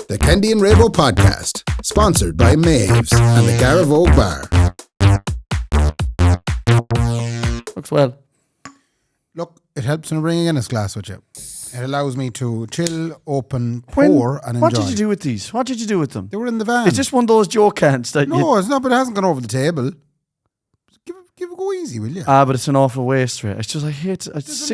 The Kendy and Raybo podcast, sponsored by Maeve's and the Garavogue Bar. Looks well. Look, it helps when bringing in a glass with you. It allows me to chill, open, pour, and enjoy. What did you do with these? What did you do with them? They were in the van. Is this one of those joke cans that No, it's not, but it hasn't gone over the table. Give it go easy, will you? but it's an awful waste, right? It's just, I hate it. It's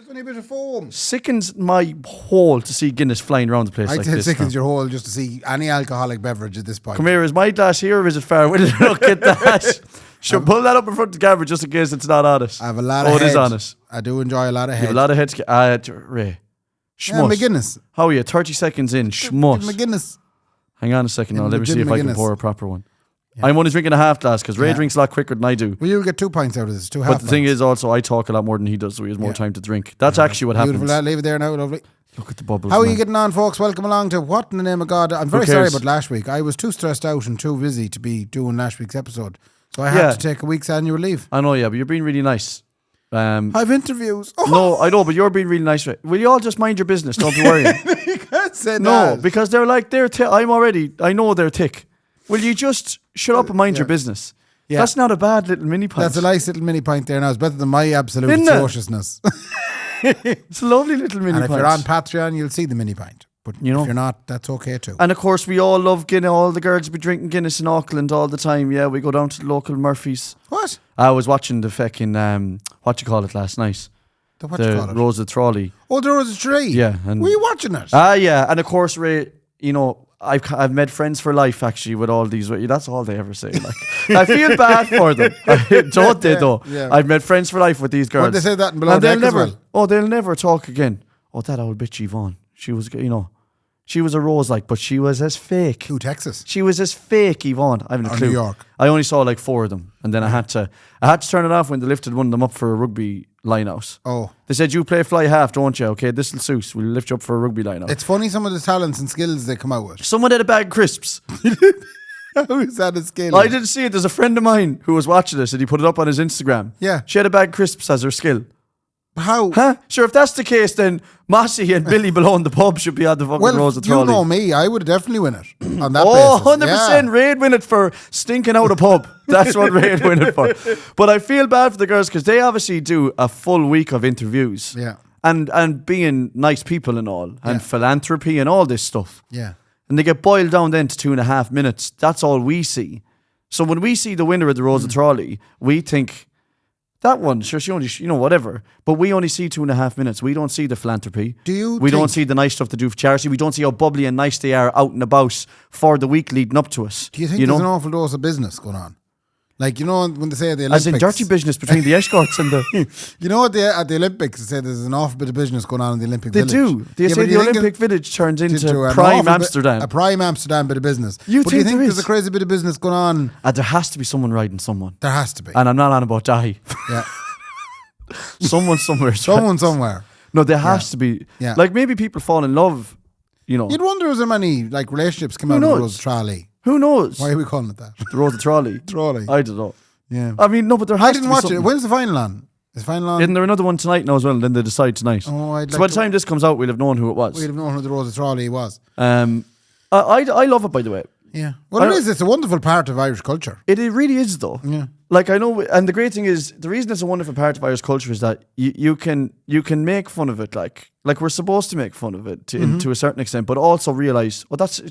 only a bit of foam. Sickens my hole to see Guinness flying around the place like this. It sickens your hole just to see any alcoholic beverage at this point. Come here, is my glass here or is it far away? Look at that. Should pull that up in front of the camera just in case it's not honest. I have a lot of head. it is honest. I do enjoy a lot of head. You have a lot of head. Ray. Schmuss. Yeah, McGuinness. How are you? 30 seconds in. Schmuss. McGuinness. Hang on a second now. Let me see if I can pour a proper one. Yeah. I'm only drinking a half glass because Ray drinks a lot quicker than I do. Well, you'll get 2 pints out of this. 2 half. But the thing is also I talk a lot more than he does, so he has more time to drink. That's actually what happens. Beautiful. Leave it there now. Lovely. Look at the bubbles. How are you getting on, folks? Welcome along to What in the Name of God. I'm very sorry about last week. I was too stressed out and too busy to be doing last week's episode. So I had to take a week's annual leave. I know, yeah, but you're being really nice. I've interviews. Oh. No, I know, but you're being really nice. Will you all just mind your business? Don't be worrying. You can't say No, that. because they're like, I know they're thick. Will you just shut up and mind your business? Yeah. That's not a bad little mini pint. That's a nice little mini pint there now. It's better than my absolute Isn't it? atrociousness. It's a lovely little mini And pint. if you're on Patreon, you'll see the mini pint. But if you're not, that's okay too. And of course, we all love Guinness. All the girls be drinking Guinness in Auckland all the time. Yeah, we go down to the local Murphy's. What? I was watching the fucking, last night. The Rose of Trolley. Oh, the Rose of Tree. Yeah. And were you watching it? Yeah. And of course, Ray, I've made friends for life actually with all these. That's all they ever say. Like, I feel bad for them. Don't they though? Yeah. I've made friends for life with these girls. Well, they say that in Below Deck as well. Oh, they'll never talk again. Oh, that old bitch Yvonne. She was, she was a rose but she was as fake. Who, Texas? She was as fake, Yvonne. I haven't a clue. New York. I only saw like 4 of them, and then I had to turn it off when they lifted one of them up for a rugby line-out. Oh. They said, you play fly half, don't you? Okay, this'll suit. We'll lift you up for a rugby line-out. It's funny some of the talents and skills they come out with. Someone had a bag of crisps. How is that a skill? I didn't see it. There's a friend of mine who was watching this and he put it up on his Instagram. Yeah. She had a bag of crisps as her skill. How? Huh? Sure, if that's the case, then Mossy and Billy below in the pub should be on the fucking Rose of Trolley. You know me. I would definitely win it on that basis. 100%. Ray'd win it for stinking out a pub. That's what Ray'd win it for. But I feel bad for the girls because they obviously do a full week of interviews. Yeah. And being nice people and all. And philanthropy and all this stuff. Yeah. And they get boiled down then to 2.5 minutes. That's all we see. So when we see the winner of the Rose of Trolley, we think, that one, sure, she only, whatever. But we only see 2.5 minutes. We don't see the philanthropy. We don't see the nice stuff to do for charity. We don't see how bubbly and nice they are out and about for the week leading up to us. Do you think there's an awful dose of business going on? Like, when they say at the Olympics. As in dirty business between the escorts and the... at the Olympics, they say there's an awful bit of business going on in the Olympic Village. They do. They say the Olympic Village turns into prime Amsterdam. A prime Amsterdam bit of business. Do you think there's a crazy bit of business going on? There has to be someone riding someone. There has to be. And I'm not on about Dahi. Yeah. Someone somewhere. Someone somewhere. No, there has to be. Yeah. Like maybe people fall in love, You'd wonder if there many relationships come out of the Rose of Trolley. Who knows? Why are we calling it that? The Rose of Trolley. Trolley. I don't know. Yeah. I mean, no, but there has to be I didn't watch something. it. When's the final on? Is the final on? Isn't there another one tonight now as well? And then they decide tonight. Oh, so by the time this comes out, we'll have known who it was. We'll have known who the Rose of Trolley was. I love it, by the way. Yeah. Well, it is. It's a wonderful part of Irish culture. It really is, though. Yeah. Like, I know, and the great thing is, the reason it's a wonderful part of Irish culture is that you can make fun of it, like we're supposed to make fun of it to a certain extent, but also realise,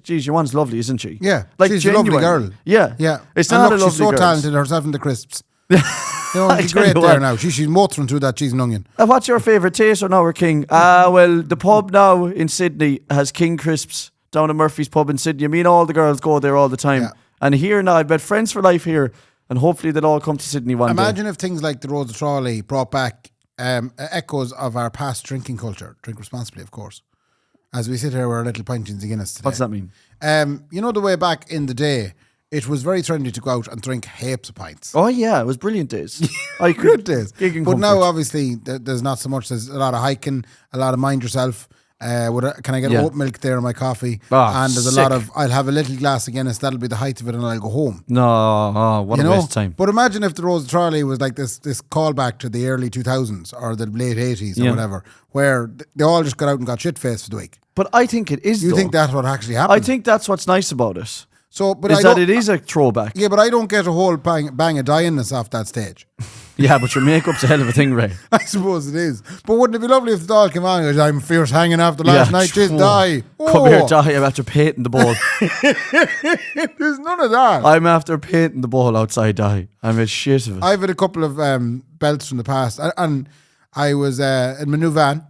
Joanne's lovely, isn't she? Yeah, like she's a lovely girl. Yeah, yeah. It's not a lovely she's so girl. talented herself in the crisps. She's great there now. She's motoring through that cheese and onion. What's your favourite taste or now or King? Well, the pub now in Sydney has King Crisps down at Murphy's pub in Sydney. I mean, all the girls go there all the time. Yeah. And here now, I've met friends for life here. And hopefully they'll all come to Sydney one day. Imagine if things like the Rose of Trolley brought back echoes of our past drinking culture. Drink responsibly, of course. As we sit here with our little pints of Guinness today. What's that mean? The way back in the day, it was very trendy to go out and drink heaps of pints. Oh yeah, it was brilliant days. Good days. But now, obviously, there's not so much. There's a lot of hiking, a lot of mind yourself. Can I get oat milk there in my coffee? And there's a lot of, I'll have a little glass of Guinness, that'll be the height of it, and I'll go home. No, what a waste of time. But imagine if the Rose of Trolley was like this callback to the early 2000s or the late 80s or whatever, where they all just got out and got shit-faced for the week. But I think it is. You think that's what actually happened? I think that's what's nice about it. So, but is that it is a throwback. Yeah, but I don't get a whole bang of dyingness off that stage. Yeah, but your makeup's a hell of a thing, Ray. I suppose it is. But wouldn't it be lovely if the doll came on and goes, I'm fierce hanging after last night, just die. Come here, die. I'm after painting the ball. There's none of that. I'm after painting the ball outside, die. I'm a shit of it. I've had a couple of belts from the past, and I was in my new van.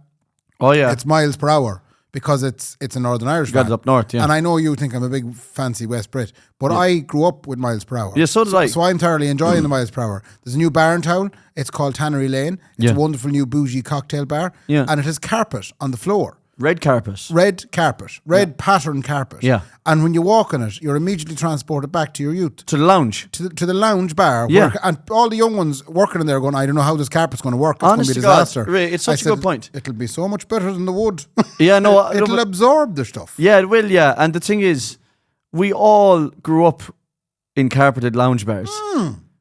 Oh, yeah. It's miles per hour. Because it's a Northern Irish van. Got it up north, yeah. And I know you think I'm a big fancy West Brit, but I grew up with miles per hour. Yeah, so did I. So I'm thoroughly enjoying the miles per hour. There's a new bar in town. It's called Tannery Lane. It's a wonderful new bougie cocktail bar. Yeah. And it has carpet on the floor. Red carpet. Red pattern carpet. Yeah. And when you walk on it, you're immediately transported back to your youth. To the lounge. To the lounge bar. Yeah. And all the young ones working in there going, I don't know how this carpet's going to work. It's Honest going to be to a God, disaster. Ray, it's such a good point. It'll be so much better than the wood. Yeah, no. It'll absorb the stuff. Yeah, it will, yeah. And the thing is, we all grew up in carpeted lounge bars.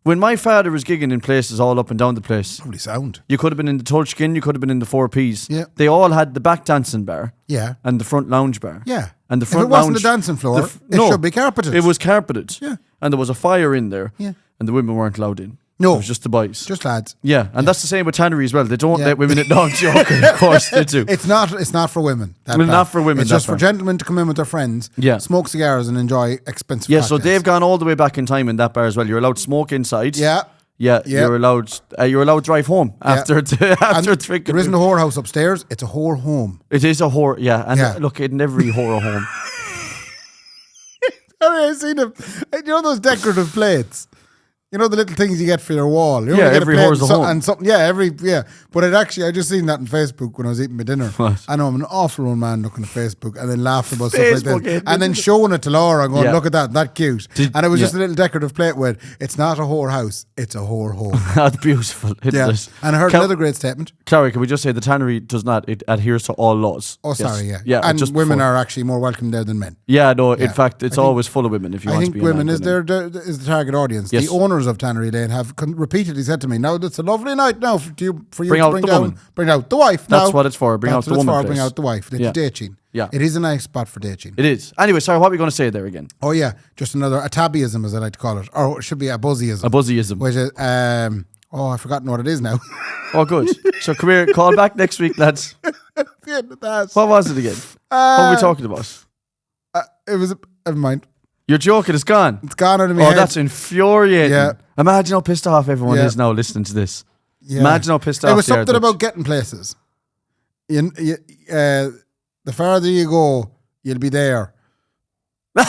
When my father was gigging in places all up and down the place, Probably sound. you could have been in the Tulchkin, you could have been in the 4Ps. Yeah. They all had the back dancing bar. Yeah. And the front lounge bar. Yeah. And the front if it wasn't lounge, a dancing floor, it should be carpeted. It was carpeted. Yeah. And there was a fire in there. Yeah. And the women weren't allowed in. No. It was just the boys. Just lads. Yeah. And that's the same with Tannery as well. They don't let women in dogs. Joking. Of course they do. It's not for women. Not for women. It's just for gentlemen to come in with their friends, smoke cigars and enjoy expensive cocktails. So they've gone all the way back in time in that bar as well. You're allowed to smoke inside. Yeah. Yeah, you're allowed to drive home after drinking. There isn't a whorehouse upstairs, it's a whore home. It is a whore, yeah. And look, in every whore home. I've seen them. You know those decorative plates? You know the little things you get for your wall. You know, every whore's a home. And something, But I just seen that on Facebook when I was eating my dinner. What? I know I'm an awful old man looking at Facebook and then laughing about stuff like that. And then it. showing it to Laura and going, look at that cute. And it was just a little decorative plate with, it's not a whore house, it's a whore home. That's beautiful. And I heard another great statement. Sorry, can we just say the Tannery does not, it adheres to all laws. Oh, sorry, yeah. Yeah, and women are actually more welcome there than men. Yeah, no, in fact, it's always full of women if you want to be I think women is the target audience. Yes. The owners of Tannery Lane have repeatedly said to me, now it's a lovely night now for you to bring out the wife. That's what it's for. Bring out the woman. Bring out the wife. It's dating. Yeah. It is a nice spot for dating. It is. Anyway, sorry, what were we going to say there again? Oh yeah, just another a tabbyism as I like to call it, or it should be a buzzyism. A buzzyism. Which is I've forgotten what it is now. Oh, good. So come here, call back next week, lads. What was it again? What were we talking about? It was never mind. You're joking, it's gone. It's gone out of my head. Oh, that's infuriating. Yeah. Imagine how pissed off everyone is now listening to this. Yeah. Imagine how pissed off it was they are. something about getting places. The farther you go, you'll be there. You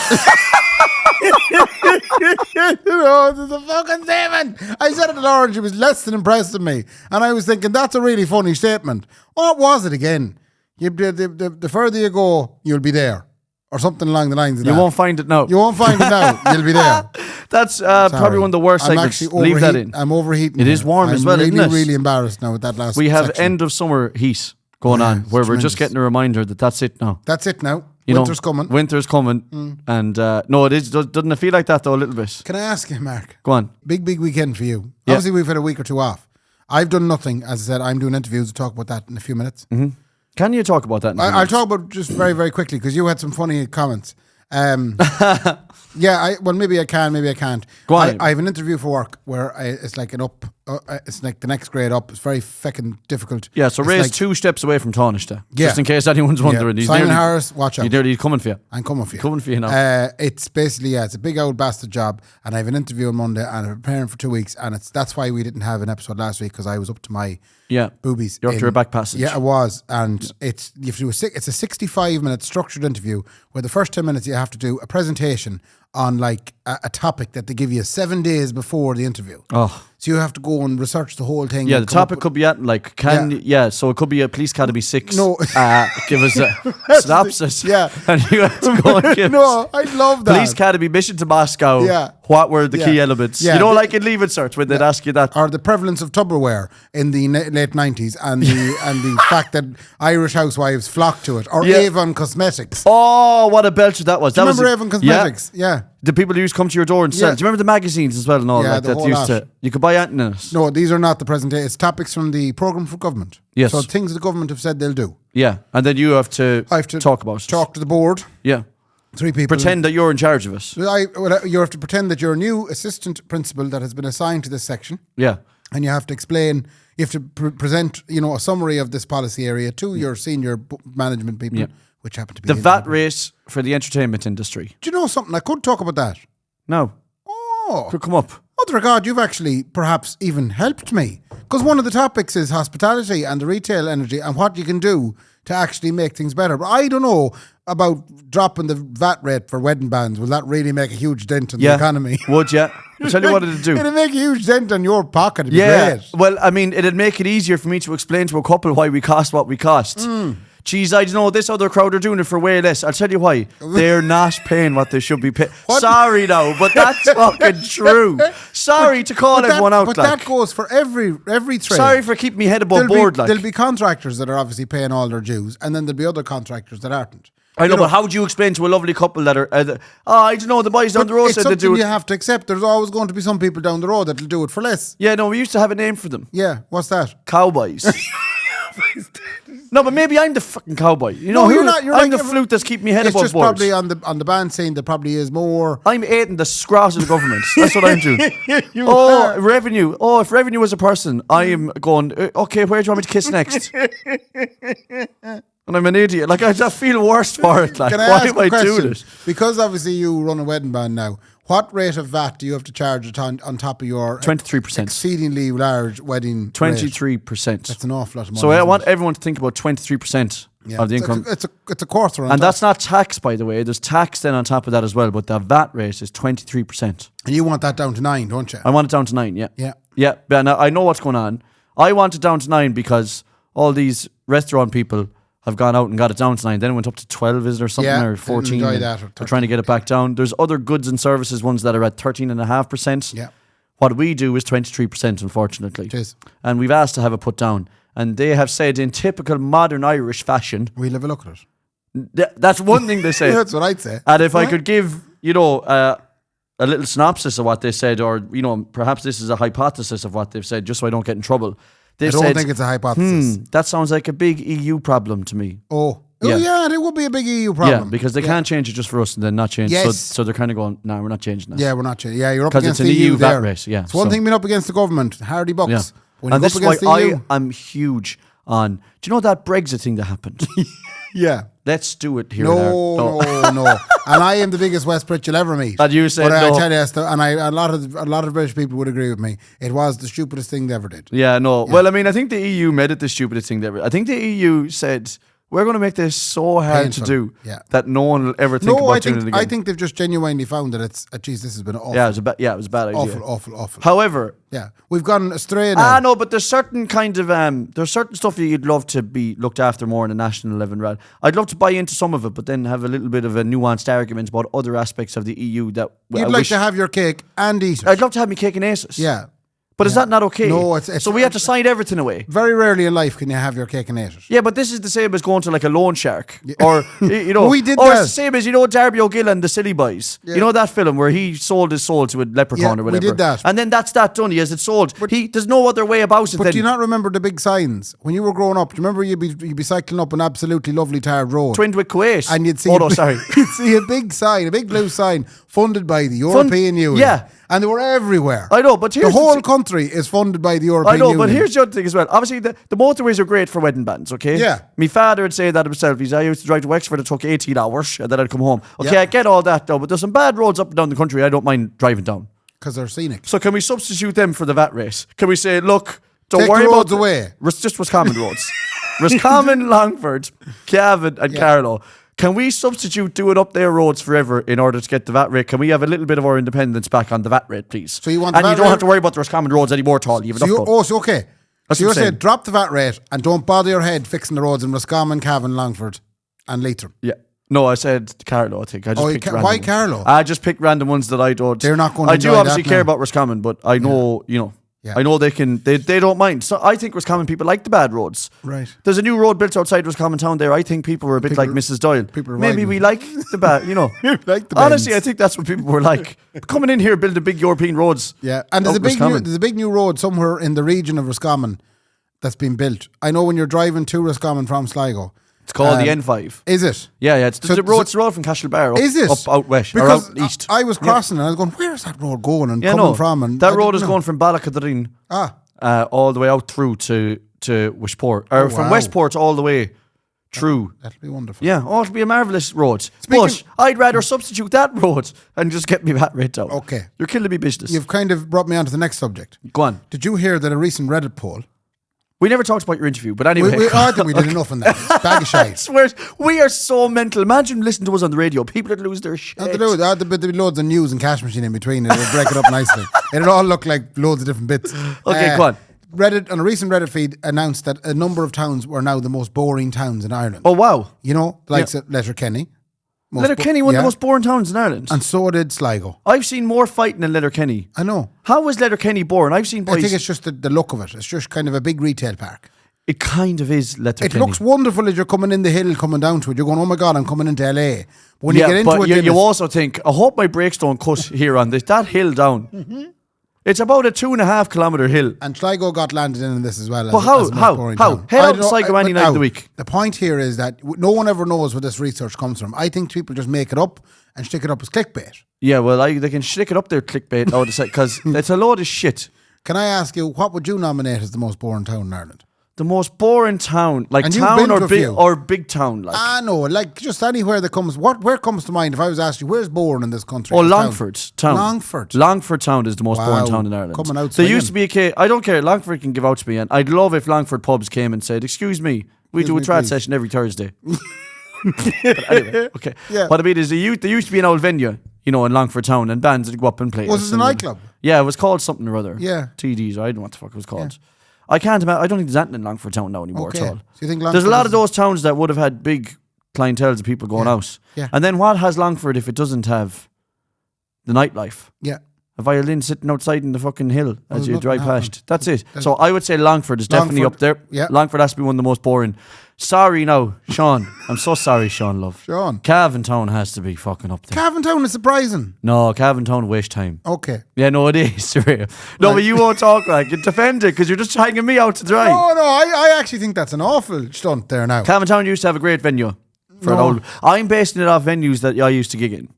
know, this is a fucking statement. I said it to Laura and she was less than impressed with me. And I was thinking, that's a really funny statement. What was it again? The further you go, you'll be there. Or something along the lines of that. You won't find it now. You won't find it now. You'll be there. That's probably one of the worst segments. Leave that in. I'm overheating. It is warm as well, isn't it? I'm really embarrassed now with that last We have section. end of summer heat going on where we're just getting a reminder that that's it now. That's it now. Winter's coming. Winter's coming. And no, it is. Doesn't it feel like that though a little bit? Can I ask you, Mark? Go on. Big weekend for you. Yeah. Obviously, we've had a week or two off. I've done nothing. As I said, I'm doing interviews. We'll talk about that in a few minutes. Mm-hmm. Can you talk about that? I'll talk about just very, very quickly because you had some funny comments. Maybe I can, maybe I can't. Go on. I have an interview for work where it's like it's like the next grade up. It's very feckin' difficult. Yeah, so Ray's 2 steps away from Taoiseach. Yeah. Just in case anyone's wondering. Yeah. Simon Harris, watch out. He's coming for you. I'm coming for you. Coming for you now. It's basically, it's a big old bastard job and I have an interview on Monday and I'm preparing for 2 weeks and that's why we didn't have an episode last week because I was up to my boobies. You're up to your back passage. Yeah, I was. And you have to do it's a 65-minute structured interview where the first 10 minutes you have to do a presentation on like a topic that they give you 7 days before the interview. Oh. So you have to go and research the whole thing. Yeah, the topic could be at like, so it could be a Police Academy 6. No. Give us a synopsis. Yeah. And you have to go and give No, I love that. Police Academy mission to Moscow. Yeah. What were the key Yeah. elements? Yeah, You know, the- like in Leave It Cert when they'd ask you that. Or the prevalence of Tupperware in the late 90s and the fact that Irish housewives flocked to it. Or Yeah. Avon Cosmetics. Oh, what a belcher that was. Do you That was remember Avon Cosmetics? Yeah. The people who used to come to your door and sell. Yeah. Do you remember the magazines as well and all Yeah, like the that? whole Used lot. to, you could buy anything in it. No, these are not the presentation. It's topics from the programme for government. Yes. So things the government have said they'll do. Yeah, and then you have to, I have to talk about it. Talk to the board. Yeah. 3 people. Pretend that you're in charge of it. You have to pretend that you're a new assistant principal that has been assigned to this section. Yeah. And you have to explain, you have to present, a summary of this policy area to your senior management people, Yeah. which happen to be The VAT race for the entertainment industry. Do you know something? I could talk about that. No. Oh, Could come up. Mother of God, you've actually perhaps even helped me. Because one of the topics is hospitality and the retail energy and what you can do to actually make things better. But I don't know about dropping the VAT rate for wedding bands. Will that really make a huge dent in the economy? Would you? I'll tell you what it'd do. It'd make a huge dent on your pocket. It'd be Yeah. great. Well, I mean, it'd make it easier for me to explain to a couple why we cost what we cost. Geez, I don't know, this other crowd are doing it for way less. I'll tell you why. They're not paying what they should be paying. Sorry now, but that's fucking true. Sorry to call everyone out. But like. that goes for every trade. Sorry for keeping me head above board. There'll be contractors that are obviously paying all their dues, and then there'll be other contractors that aren't. I know, but how would you explain to a lovely couple that are, I don't know, the boys down the road It's said they something do it. you have to accept. There's always going to be some people down the road that'll do it for less. Yeah, no, we used to have a name for them. Yeah, what's that? Cowboys. No, but maybe I'm the fucking cowboy. You know, No, you're not. You're I'm like the flute that's keeping me head It's above just board. probably on the band scene. There probably is more. I'm eating the scraps of the government. That's what I'm doing. You Oh, are. revenue. Oh, if revenue was a person, I am going, okay, where do you want me to kiss next? And I'm an idiot. Like, I just feel worse for it. Like, Can I why ask am a I question? doing it? Because obviously you run a wedding band now. What rate of VAT do you have to charge on top of your 23%. exceedingly large wedding? rate? 23%. That's an awful lot of money. So I isn't want it? everyone to think about 23% of the income. It's a quarter. On And top. that's not tax, by the way. There's tax then on top of that as well. But the VAT rate is 23%. And you want that down to 9, don't you? I want it down to 9, yeah. Yeah. Yeah, but I know what's going on. I want it down to 9 because all these restaurant people have gone out and got it down to 9. Then it went up to 12, is there something, Yeah, or 14? enjoy and that, or They're trying to get it back down. There's other goods and services ones that are at 13.5%. Yeah. What we do is 23%, unfortunately. It is. And we've asked to have it put down. And they have said in typical modern Irish fashion, We'll have a look at it. that's one thing they say. That's what I'd say. And if I could give, a little synopsis of what they said, or, perhaps this is a hypothesis of what they've said, just so I don't get in trouble. I They've don't said, think it's a hypothesis. that sounds like a big EU problem to me. Yeah, it would be a big EU problem. Yeah, because they can't change it just for us and then not change. Yes. So they're kind of going, nah, we're not changing that. Yeah, we're not changing. Yeah, you're up 'Cause against it's the an EU EU VAT there. rate, yeah, It's one so- thing being up against the government, hardy bucks. Yeah. When And you this go is up why against the EU, I am huge on, do you know that Brexit thing that happened? yeah. Let's do it here. No. And I am the biggest West Brit you'll ever meet. And you said but I no. tell you, a lot of British people would agree with me. It was the stupidest thing they ever did. Yeah, no. Well, I mean, I think the EU made it the stupidest thing ever. I think the EU said, we're going to make this so hard Painful. to do Yeah. that no one will ever think No, about doing it again. I think they've just genuinely found that it's. Geez, this has been awful. Yeah, it was a bad idea. Awful. However, Yeah, we've gone astray now. no, but there's certain kind of there's certain stuff that you'd love to be looked after more on a national level. Rather, I'd love to buy into some of it, but then have a little bit of a nuanced argument about other aspects of the EU that You'd like to have your cake and eat it. I'd love to have me cake and aces. Yeah. But is that not okay? No, it's so we have to sign everything away. Very rarely in life can you have your cake and eat it. Yeah, but this is the same as going to like a loan shark, or We did or that. it's the same as Darby O'Gillan, the Silly Boys. Yeah. You know that film where he sold his soul to a leprechaun Yeah, or we whatever. did that. And then that's that done. He has it sold. There's no other way about it. But then. do you not remember the big signs when you were growing up? Do you remember you'd be cycling up an absolutely lovely tarred road, Twindwick Kuwait, and you'd see sorry. you'd see a big sign, a big blue sign funded by the European Union. yeah. And they were everywhere. I know, but here's the whole thing. country is funded by the European I know, Union. but here's the other thing as well. Obviously, the motorways are great for wedding bands, okay? Yeah. My father would say that himself. I used to drive to Wexford, it took 18 hours, and then I'd come home. Okay, Yeah. I get all that, though, but there's some bad roads up and down the country I don't mind driving down. Because they're scenic. So can we substitute them for the VAT race? Can we say, look, don't Take worry the about roads away. Just Roscommon roads. Roscommon, Longford, Cavan and Carlow. Can we substitute doing up their roads forever in order to get the VAT rate? Can we have a little bit of our independence back on the VAT rate, please? So you want and the you VAT don't rate? have to worry about the Roscommon roads anymore at all. You have So enough you're, going. so okay. That's So you're what I'm saying saying. drop the VAT rate and don't bother your head fixing the roads in Roscommon, Cavan, Longford and Leitrim. Yeah. No, I said Carlo, I think. I just picked random why ones. Carlo? I just picked random ones that I don't. They're not going to I do enjoy obviously that care now. about Roscommon, but I know, Yeah. I know they don't mind. So I think Roscommon people like the bad roads. Right. There's a new road built outside Roscommon town there. I think people were a bit like Mrs. Doyle. people are Maybe riding. we like the bad, Like the Honestly, bends. I think that's what people were like. Coming in here, building big European roads. Yeah, and there's out Roscommon. a big new road somewhere in the region of Roscommon that's been built. I know when you're driving to Roscommon from Sligo. It's called the N5. Is it? Yeah. It's the road from Cashel Is it? up out west Because or out east. I was crossing and I was going, where's that road going and coming no, from? And that I road didn't is know. going from Ballacadrine all the way out through to Wishport, or from wow. Westport all the way through. That'll be wonderful. Yeah, it'll be a marvellous road. But I'd rather substitute that road and just get me that rate out. Okay. You're killing me business. You've kind of brought me on to the next subject. Go on. Did you hear that a recent Reddit poll? We never talked about your interview, but anyway. I think we did enough on that. Bag of I shite. swear, we are so mental. Imagine listening to us on the radio. People would lose their shit. There'd be loads of news and cash machine in between. It would break it up nicely. It'd all look like loads of different bits. Okay, go on. Reddit, on a recent Reddit feed, announced that a number of towns were now the most boring towns in Ireland. Oh, wow. Like Letterkenny. Letterkenny, one of the most boring towns in Ireland. And so did Sligo. I've seen more fighting in Letterkenny. I know. How is Letterkenny boring? I've seen boys. I think it's just the look of it. It's just kind of a big retail park. It kind of is Letterkenny. It looks wonderful as you're coming in the hill, coming down to it. You're going, oh my God, I'm coming into LA. But when you get into it, you also think, I hope my brakes don't cut here on this. That hill down. Mm-hmm. It's about a 2.5 kilometre hill. And Sligo got landed in this as well. But how? Head out to Sligo any night of the week. The point here is that no one ever knows where this research comes from. I think people just make it up and stick it up as clickbait. Yeah, well, they can stick it up there, clickbait, because it's a load of shit. Can I ask you, what would you nominate as the most boring town in Ireland? The most boring town, like And you've town been to or a big, few. big town, like. No, like just anywhere that comes. Where comes to mind if I was asked you, where's boring in this country? Oh, This Longford town. Longford town is the most boring town in Ireland. Coming out There used to be a case. I don't care. Longford can give out to me, and I'd love if Longford pubs came and said, "Excuse me, we do a trad session every Thursday." But anyway, okay. Yeah. What I mean is, there used to be an old venue, in Longford town, and bands would go up and play. Was it a nightclub? Yeah, it was called something or other. Yeah. TDs. I don't know what the fuck it was called. I can't imagine. I don't think there's anything in Longford town now anymore Okay. at all. So you think There's a Longford lot is- of those towns that would have had big clienteles of people going out. Yeah. And then what has Longford if it doesn't have the nightlife? Yeah. A violin sitting outside in the fucking hill as there's you drive nothing past. That's it. So I would say Longford is definitely Longford, up there. yeah. Longford has to be one of the most boring. Sorry now, Sean. I'm so sorry, Sean, love. Sean. Cavan Town has to be fucking up there. Cavan Town is surprising. No, Cavan Town waste time. Okay. Yeah, no, it is. No, but you won't talk like you defend it because you're just hanging me out to dry. No, I actually think that's an awful stunt there now. Cavan Town used to have a great venue. I'm basing it off venues that I used to gig in.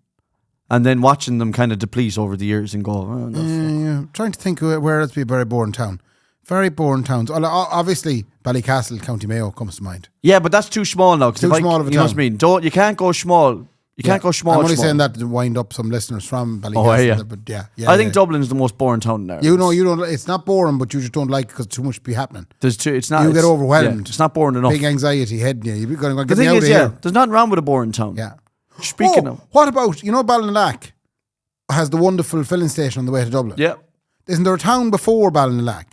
And then watching them kind of deplete over the years and go, oh, no, fuck. Trying to think where else be a very boring town. Very boring towns. Obviously, Ballycastle, County Mayo comes to mind. Yeah, but that's too small now. Too small of a You know what I town. mean? You can't go small. You can't go small. I'm only small. saying that to wind up some listeners from Ballycastle. Oh, yeah. But I think Dublin's the most boring town in Ireland. you don't. It's not boring, but you just don't like it because too much be happening. It's not. You get overwhelmed. Yeah, it's not boring enough. Big anxiety heading you. You're going to The get me thing out is, of here. there's nothing wrong with a boring town. Yeah. Speaking of, what about Ballinalack has the wonderful filling station on the way to Dublin? yeah. Isn't there a town before Ballinalack?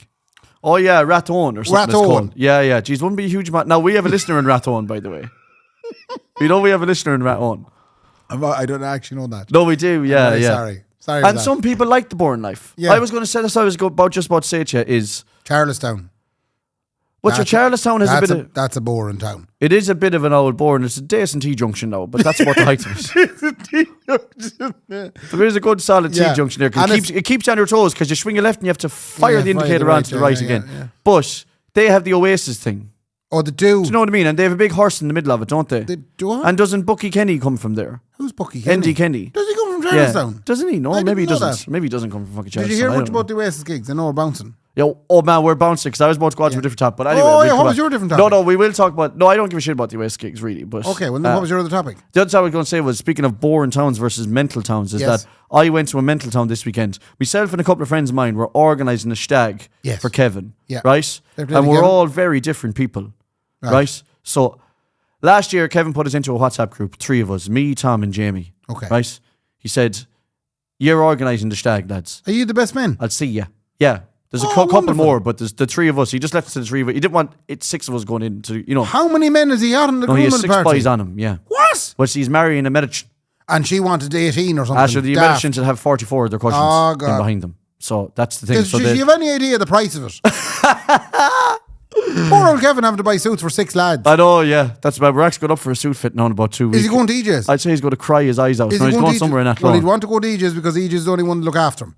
Oh yeah, Rathone or something. It's Rathone. called. Yeah. Geez, wouldn't be a huge amount. Now we have a listener in Rathone, by the way. We have a listener in Rathone. I don't actually know that. No, we do. Yeah, Very yeah. Sorry for And that. some people like the boring life. Yeah. I was going to say this. I was just about to say to you is, Charlestown. what's your Charlestown is a bit of. That's a boring town. It is a bit of an old boring. It's a decent T-junction now, but that's about the height of it. There is a good solid Yeah. T-junction there. 'Cause And it keeps you on your toes because you swing a left and you have to fire the fire indicator the on right, to the yeah, right yeah, again. yeah. But they have the Oasis thing. Oh, they do. Do you know what I mean? And they have a big horse in the middle of it, don't they? They do. And doesn't Bucky Kenny come from there? Who's Bucky Kenny? Kendy Kenny. Does he come from Yeah. Charlestown? Doesn't he? No, I maybe he didn't know doesn't. that. Maybe he doesn't come from fucking Did Charlestown. you hear I much don't know. about the Oasis gigs? I know we're bouncing. Yo, oh man, we're bouncing because I was about to go on to a different topic. But anyway, Oh, we'll yeah, come what back. was your different No, topic? we will talk about. No, I don't give a shit about the West gigs really. But Okay, well then what was your other topic? the other thing I was going to say was, speaking of boring towns versus mental towns, is Yes. that I went to a mental town this weekend. Myself and a couple of friends of mine were organising a stag Yes. for Kevin, Yeah. right? Fair play And to we're Kevin. all very different people, right? So last year, Kevin put us into a WhatsApp group, 3 of us, me, Tom and Jamie, Okay. right? He said, you're organising the stag, lads. Are you the best man? I'll see ya. Yeah. There's a Oh, couple wonderful. more, but there's the three of us. He just left it to the three of us. He didn't want it 6 of us going into, How many men has he got in the No, he has grooming 6 party? boys on him, yeah. What? But he's marrying a Medici. And she wanted 18 or something. Actually, the Daft. Medicines will have 44 of their cousins Oh, in God. behind them. So that's the thing. Does So she have any idea the price of it? Poor old Kevin having to buy suits for 6 lads. I know, yeah. That's why we're actually going up for a suit fit now in about 2 weeks. Is he going to EJ's? I'd say he's going to cry his eyes out. Is No, he he's going to somewhere in EJ's? that Well, lawn. he'd want to go to EJ's because EJ's is the only one to look after him.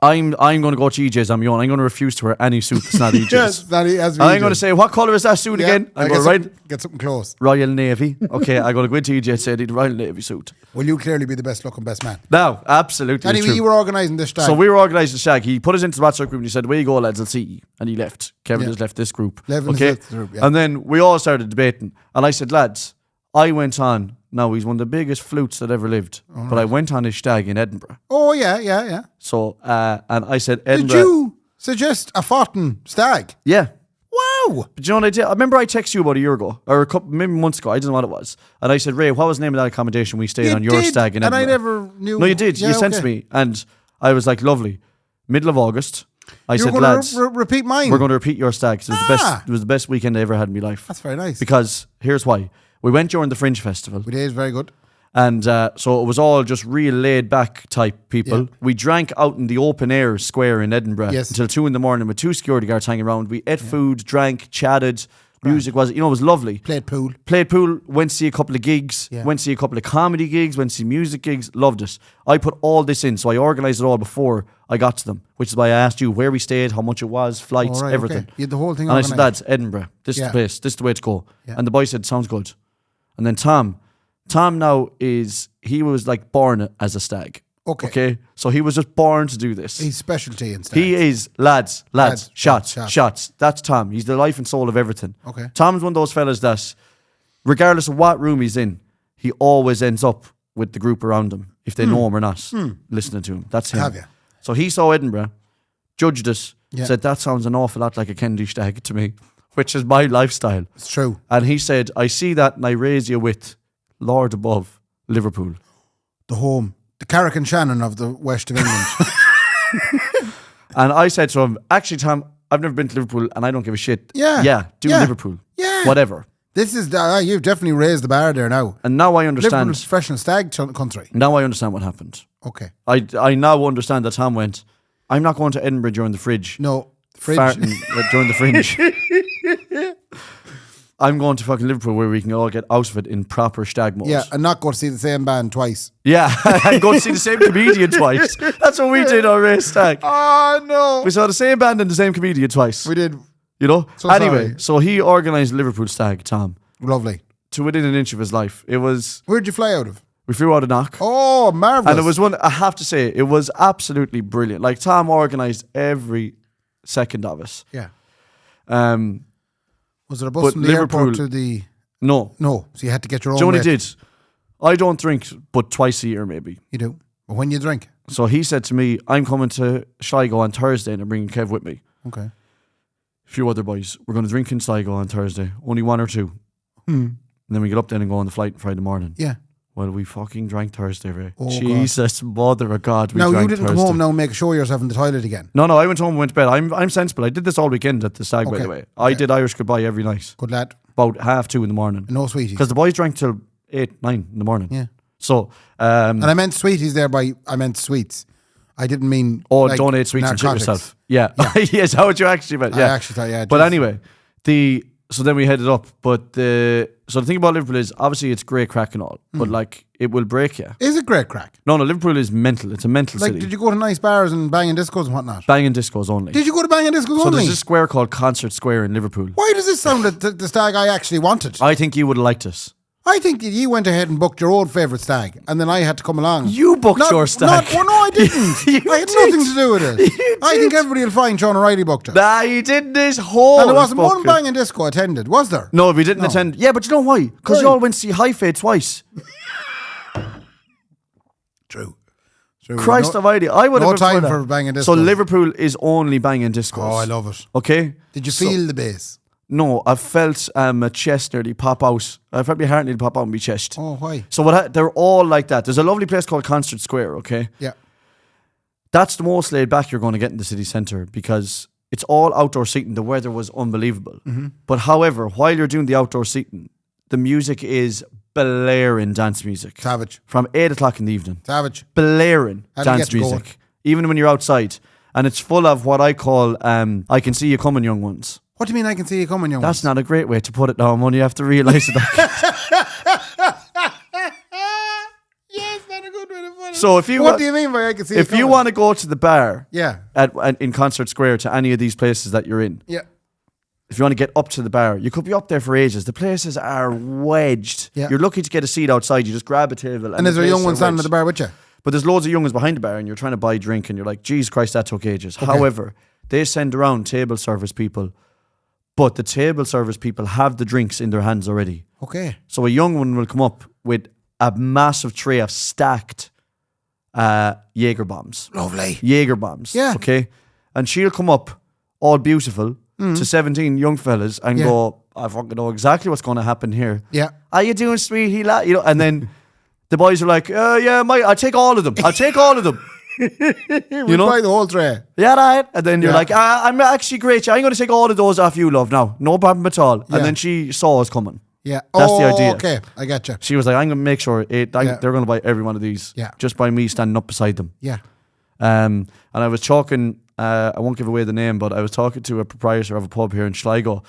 I'm going to go to EJ's on my own. I'm going to refuse to wear any suit that's not EJ's. Yes, that he has. I'm going to say, what colour is that suit again? I'm going to get something close. Royal Navy. Okay, I'm going to go into EJ and say I need a Royal Navy suit. Well, you clearly be the best looking best man. No, absolutely. Anyway, true. you were organising this stag. So we were organising the shag. He put us into the WhatsApp group and he said, "Where you go, lads, I'll see you." And he left. Kevin just left this group. Levin's Okay. left the group, yeah. And then we all started debating. And I said, "Lads, I went on. Now, he's one of the biggest flutes that ever lived. But I went on his stag in Edinburgh. Oh, yeah. So, and I said, Did Edinburgh. you suggest a Fortin stag? Yeah. Wow. But you know what I did? I remember I texted you about a year ago, or a couple, maybe months ago. I don't know what it was. And I said, "Ray, what was the name of that accommodation we stayed You on your did, stag in and Edinburgh?" I never knew. No, you did. Yeah, You sent okay. me. And I was like, lovely. Middle of August. I You said, were going lads, to repeat mine. we're going to repeat your stag. 'Cause It was the best. Ah. It was the best weekend I ever had in my life. That's very nice. Because here's why: we went during the Fringe Festival, We did, very good. and so it was all just real laid back type people. Yeah. We drank out in the open air square in Edinburgh Yes. until 2 a.m. with 2 security guards hanging around. We ate food, drank, chatted. Music was, it was lovely. Played pool. Played pool, went to see a couple of gigs, Yeah. went to see a couple of comedy gigs, went to see music gigs, loved it. I put all this in, so I organised it all before I got to them, which is why I asked you where we stayed, how much it was, flights, All right, everything. okay. You had the whole thing And I said, organised. lads, Edinburgh, this is Yeah. the place, this is the way to go. Yeah. And the boy said, sounds good. And then Tom now he was like born as a stag. Okay. So he was just born to do this. His specialty in stags. He is lads, Lads, shots. shots. That's Tom. He's the life and soul of everything. Okay. Tom's one of those fellas that, regardless of what room he's in, he always ends up with the group around him, if they know him or not, listening to him. That's him. Have you? So he saw Edinburgh, judged us, Yeah. said that sounds an awful lot like a Kendy stag to me, which is my lifestyle. It's true. And he said, I see that and I raise you with Lord above Liverpool. The home. The Carrick and Shannon of the west of England. And I said to him, actually, Tom, I've never been to Liverpool and I don't give a shit. Yeah. Yeah, do Yeah. Liverpool. Yeah. Whatever. This is, you've definitely raised the bar there now. And now I understand. Liverpool's fresh and stag country. Now I understand what happened. Okay. I now understand that Tom went, I'm not going to Edinburgh during the fridge. No. Fridge. Farting, during the fringe. I'm going to fucking Liverpool where we can all get out of it in proper stag mode. Yeah, and not go to see the same band twice. Yeah, and go to see the same comedian twice. That's what we did on Race Stag. Oh, no. We saw the same band and the same comedian twice. We did. You know? So anyway, sorry. so he organised Liverpool Stag, Tom, Lovely. to within an inch of his life. It was, Where'd you fly out of? we flew out of Knock. Oh, marvellous. And it was one, I have to say, it was absolutely brilliant. Like, Tom organised every second of it. Yeah. Um, Was there a bus but from the airport Liverpool- to the... no. No, so you had to get your own Joni way. did. I don't drink but twice a year, maybe. You do. But when you drink. So he said to me, I'm coming to Sligo on Thursday and I'm bringing Kev with me. Okay. A few other boys. We're going to drink in Sligo on Thursday. Only 1 or 2. And then we get up there and go on the flight Friday morning. Yeah. Well, we fucking drank Thursday, Ray. Oh, Jesus, mother of God, we Now, drank you didn't Thursday. come home now and make a show of yourself in the toilet again. No, I went home and went to bed. I'm sensible. I did this all weekend at the stag, by Okay. the way. I did Irish goodbye every night. Good lad. About 2:30 in the morning. No sweeties. Because the boys drank till 8, 9 in the morning. Yeah. So, And I meant sweeties there I meant sweets. I didn't mean... like, don't eat sweets and shit narcotics. yourself. Yeah. Yes, how would you actually meant? I Yeah. actually thought, yeah. But Jesus. anyway, so then we headed up. But the thing about Liverpool is obviously it's great crack and all, but like it will break you. Is it great crack? No, Liverpool is mental. It's a mental Like, city. did you go to nice bars and banging discos and whatnot? Banging discos only. Did you go to banging discos So only? there's this square called Concert Square in Liverpool. Why does this sound like the stag I actually wanted? I think you would have liked us. I think that you went ahead and booked your own favourite stag, and then I had to come along. You booked your stag. Well, no, I didn't. You I had did. nothing to do with it. You I think did. everybody will find Sean O'Reilly booked it. Nah, you did this whole. And there wasn't one fucking- banging disco attended, was there? No, if you didn't attend. Yeah, but you know why? Because you Why? all went to see High Fade twice. True. Christ no, almighty. I would no have time preferred for that. banging So discos. Liverpool is only banging discos. Oh, I love it. Okay? Did you So- feel the bass? No, I felt my chest nearly pop out. I felt my heart nearly pop out in my chest. Oh, why? So they're all like that. There's a lovely place called Concert Square, okay? Yeah. That's the most laid back you're going to get in the city centre because It's all outdoor seating. The weather was unbelievable. Mm-hmm. But however, while you're doing the outdoor seating, the music is blaring dance music. Savage. From 8 o'clock in the evening. Savage. Blaring How do you dance get you music. going? Even when you're outside. And it's full of what I call, I can see you coming, young ones. What do you mean I can see you coming, young That's ones? not a great way to put it now, man. You have to realise it. Yes, not a good way to put it. So if you What do you mean by I can see you if coming? you want to go to the bar Yeah. in Concert Square to any of these places that you're in, Yeah. if you want to get up to the bar, you could be up there for ages. The places are wedged. Yeah. You're lucky to get a seat outside. You just grab a table. And is there a young one standing at the bar with you? But there's loads of young ones behind the bar and you're trying to buy a drink and you're like, Jesus Christ, that took ages. However, they send around table service people, but the table service people have the drinks in their hands already. Okay. So a young one will come up with a massive tray of stacked Jaeger bombs. Lovely. Jaeger bombs. Yeah. Okay. And she'll come up all beautiful to 17 young fellas and Yeah. go, I fucking know exactly what's going to happen here. Yeah. Are you doing sweetie lad? You know, and then the boys are like, yeah, mate, I'll take all of them. I'll take all of them. You know? Buy the whole tray. Yeah, right. And then you're Yeah. like, I'm actually great. I'm going to take all of those off you, love, now. No problem at all. Yeah. And then she saw us coming. Yeah. That's the idea. Okay. I get you. She was like, I'm going to make sure they're going to buy every one of these. Yeah. Just by me standing up beside them. Yeah. And I was talking, I won't give away the name, but I was talking to a proprietor of a pub here in Sligo.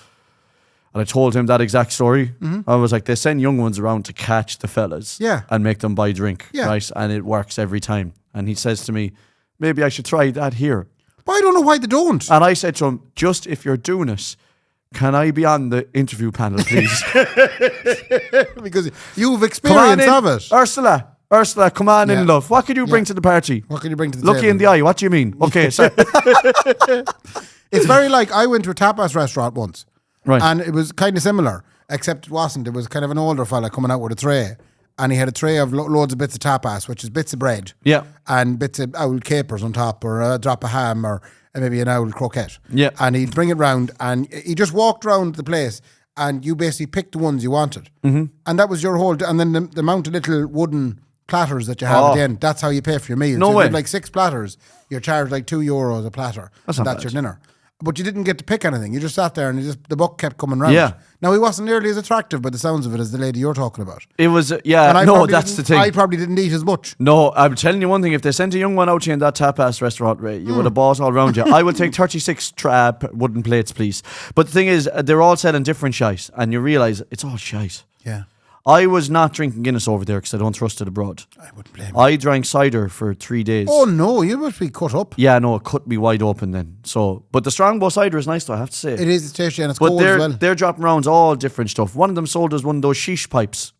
And I told him that exact story. I was like, they send young ones around to catch the fellas Yeah. and make them buy drink. Yeah. Right. And it works every time. And he says to me, maybe I should try that here. But I don't know why they don't. And I said to him, just if you're doing it, can I be on the interview panel, please? Because you've Come on experience in, of it. Ursula, come on Yeah. in, love. What could you bring Yeah. to the party? What can you bring to the Look table? you in the eye. What do you mean? Okay, so It's very like, I went to a tapas restaurant once. Right. And it was kind of similar, except it wasn't. It was kind of an older fella coming out with a tray. And he had a tray of loads of bits of tapas, which is bits of bread. Yeah. And bits of owl capers on top, or a drop of ham, or maybe an owl croquette. Yeah. And he'd bring it round, and he just walked around the place, and you basically picked the ones you wanted. Mm-hmm. And that was your whole, and then the amount of little wooden platters that you have at the end, that's how you pay for your meal. No so if way. you have like 6 platters, you're charged like €2 a platter. That's and not that's bad. your dinner. But you didn't get to pick anything. You just sat there and the buck kept coming round. Yeah. Now, he wasn't nearly as attractive by the sounds of it as the lady you're talking about. it was, And no, probably that's the didn't- thing. I probably didn't eat as much. No, I'm telling you one thing. If they sent a young one out to you in that tapas restaurant, Ray, you would have bought all around you. I will take 36 wooden plates, please. But the thing is, they're all selling different shite, and you realise it's all shite. Yeah. I was not drinking Guinness over there because I don't trust it abroad. I wouldn't blame you. I drank cider for 3 days. Oh, no, you must be cut up. Yeah, no, it cut me wide open then. So, but the Strongbow cider is nice though, I have to say. It is tasty and it's But cold they're as well. they're dropping around all different stuff. One of them sold us one of those sheesh pipes.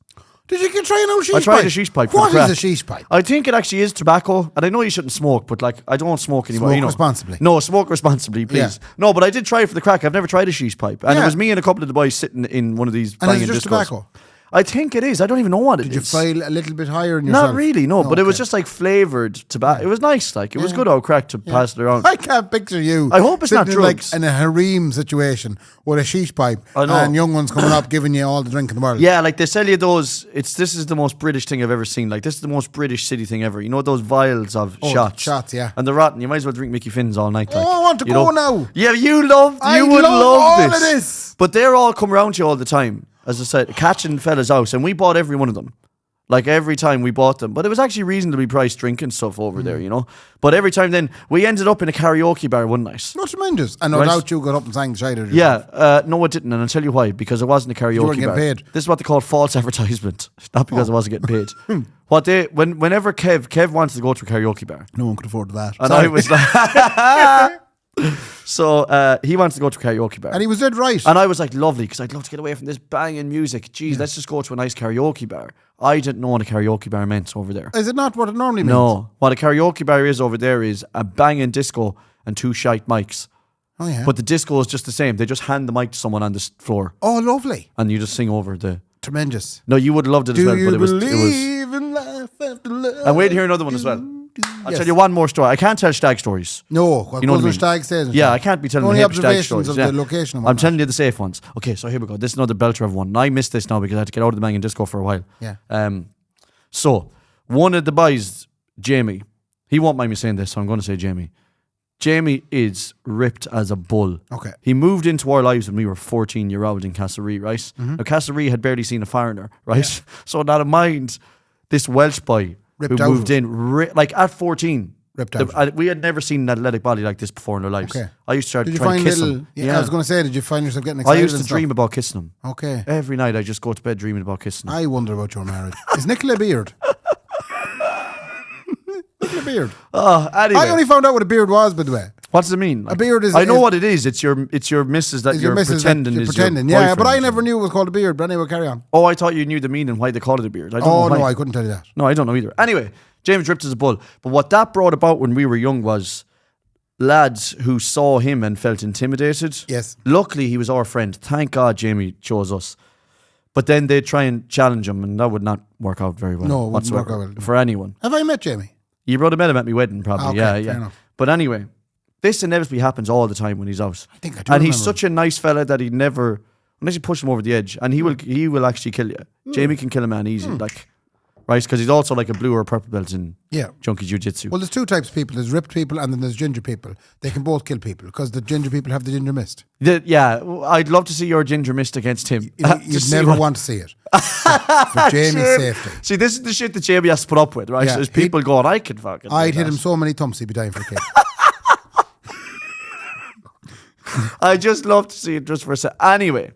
Did you get try an old sheesh I tried pipe? a sheesh pipe. For What the is crack. a sheesh pipe? I think it actually is tobacco, and I know you shouldn't smoke, but like I don't smoke anymore. Smoke you know. responsibly. No, smoke responsibly, please. Yeah. No, but I did try it for the crack. I've never tried a sheesh pipe, and Yeah. it was me and a couple of the boys sitting in one of these. And is banging it just discos. tobacco? I think it is. I don't even know what it is. Did you file a little bit higher in yourself? Not really, no. But it was Okay. just like flavoured tobacco. It was nice. Like it was good old crack to pass it around. I can't picture you. I hope it's not sitting in, drugs. like in a harem situation with a sheesh pipe I know. and young ones coming up giving you all the drink in the world. Yeah, like they sell you those. This is the most British thing I've ever seen. Like this is the most British city thing ever. You know those vials of shots. shots, yeah. And they're rotten. You might as well drink Mickey Finn's all night. Like, I want to you go know. now. Yeah, you would love love all this. of this. But they're all come around to you all the time. As I said, catching fellas out, and we bought every one of them. Like every time we bought them, but it was actually reasonably priced drinking stuff over there, you know. But every time then we ended up in a karaoke bar one night. Not tremendous. And no Right. doubt you got up and sang the shite out of Yeah, yourself. no, it didn't, and I'll tell you why. Because it wasn't a karaoke weren't bar. getting paid. This is what they call false advertisement, not because I wasn't getting paid. What they whenever Kev wanted to go to a karaoke bar, No one could afford that. and Sorry. I was like, so he wants to go to a karaoke bar, And he was dead right. and I was like, lovely, because I'd love to get away from this banging music. Jeez, let's just go to a nice karaoke bar. I didn't know what a karaoke bar meant over there. Is it not what it normally means? No, what a karaoke bar is over there is a banging disco and 2 shite mics. Oh, yeah. But the disco is just the same. They just hand the mic to someone on the floor, Oh, lovely. and you just sing over the. Tremendous. No, you would have loved it as Do well, you but it was. believe in life after love? I'm waiting to hear another one as well. I'll Yes. tell you one more story. I can't tell stag stories. No, what You know what I Guzzler mean? Stag says. Yeah, I can't be telling Only the hip stag observations stories. of yeah. the location. and I'm whatnot. telling you the safe ones. Okay, so here we go. This is another belter of one. And I missed this now because I had to get out of the banging disco for a while. Yeah. So one of the boys, Jamie, he won't mind me saying this, so I'm going to say Jamie. Jamie is ripped as a bull. Okay. He moved into our lives when we were 14-year-old in Castlereagh, right? Mm-hmm. Now, Castlereagh had barely seen a foreigner, right? Yeah. So in that mind, this Welsh boy Ripped who out moved in, like at 14, ripped out. we had never seen an athletic body like this before in our lives. Okay. I used to try Did you to find kiss little? him. Yeah, I was going to say, did you find yourself getting excited? I used to and dream stuff? about kissing him. Okay. Every night I just go to bed dreaming about kissing him. I wonder about your marriage. Is Nicola beard? Nicola beard. Oh, anyway. I only found out what a beard was, by the way. What does it mean? A beard is. I know what it is. It's your missus that you're pretending is pretending. Your yeah, but I boyfriend. never knew it was called a beard. But anyway, carry on. Oh, I thought you knew the meaning why they called it a beard. I don't Oh know why. no, I couldn't tell you that. No, I don't know either. Anyway, James ripped as a bull. But what that brought about when we were young was lads who saw him and felt intimidated. Yes. Luckily, he was our friend. Thank God Jamie chose us. But then they'd try and challenge him, and that would not work out very well. No, it wouldn't work whatsoever out well. for anyone. Have I met Jamie? You would have met him at my wedding, probably. Okay, yeah, fair yeah. enough. But anyway, this inevitably happens all the time when he's out. I think I do. And he's remember. such a nice fella that he'd never, unless you push him over the edge, and he will actually kill you. Jamie can kill a man easy, like, right? Because he's also like a blue or purple belt in junkie jiu-jitsu. Well, there's two types of people. There's ripped people and then there's ginger people. They can both kill people because the ginger people have the ginger mist. Yeah, I'd love to see your ginger mist against him. You'd never want to see it. For Jamie's safety. See, this is the shit that Jamie has to put up with, right? Yeah, There's people going, I can fucking do I'd hit that." him so many thumps he'd be dying for a kid. I just love to see it just for a sec. Anyway,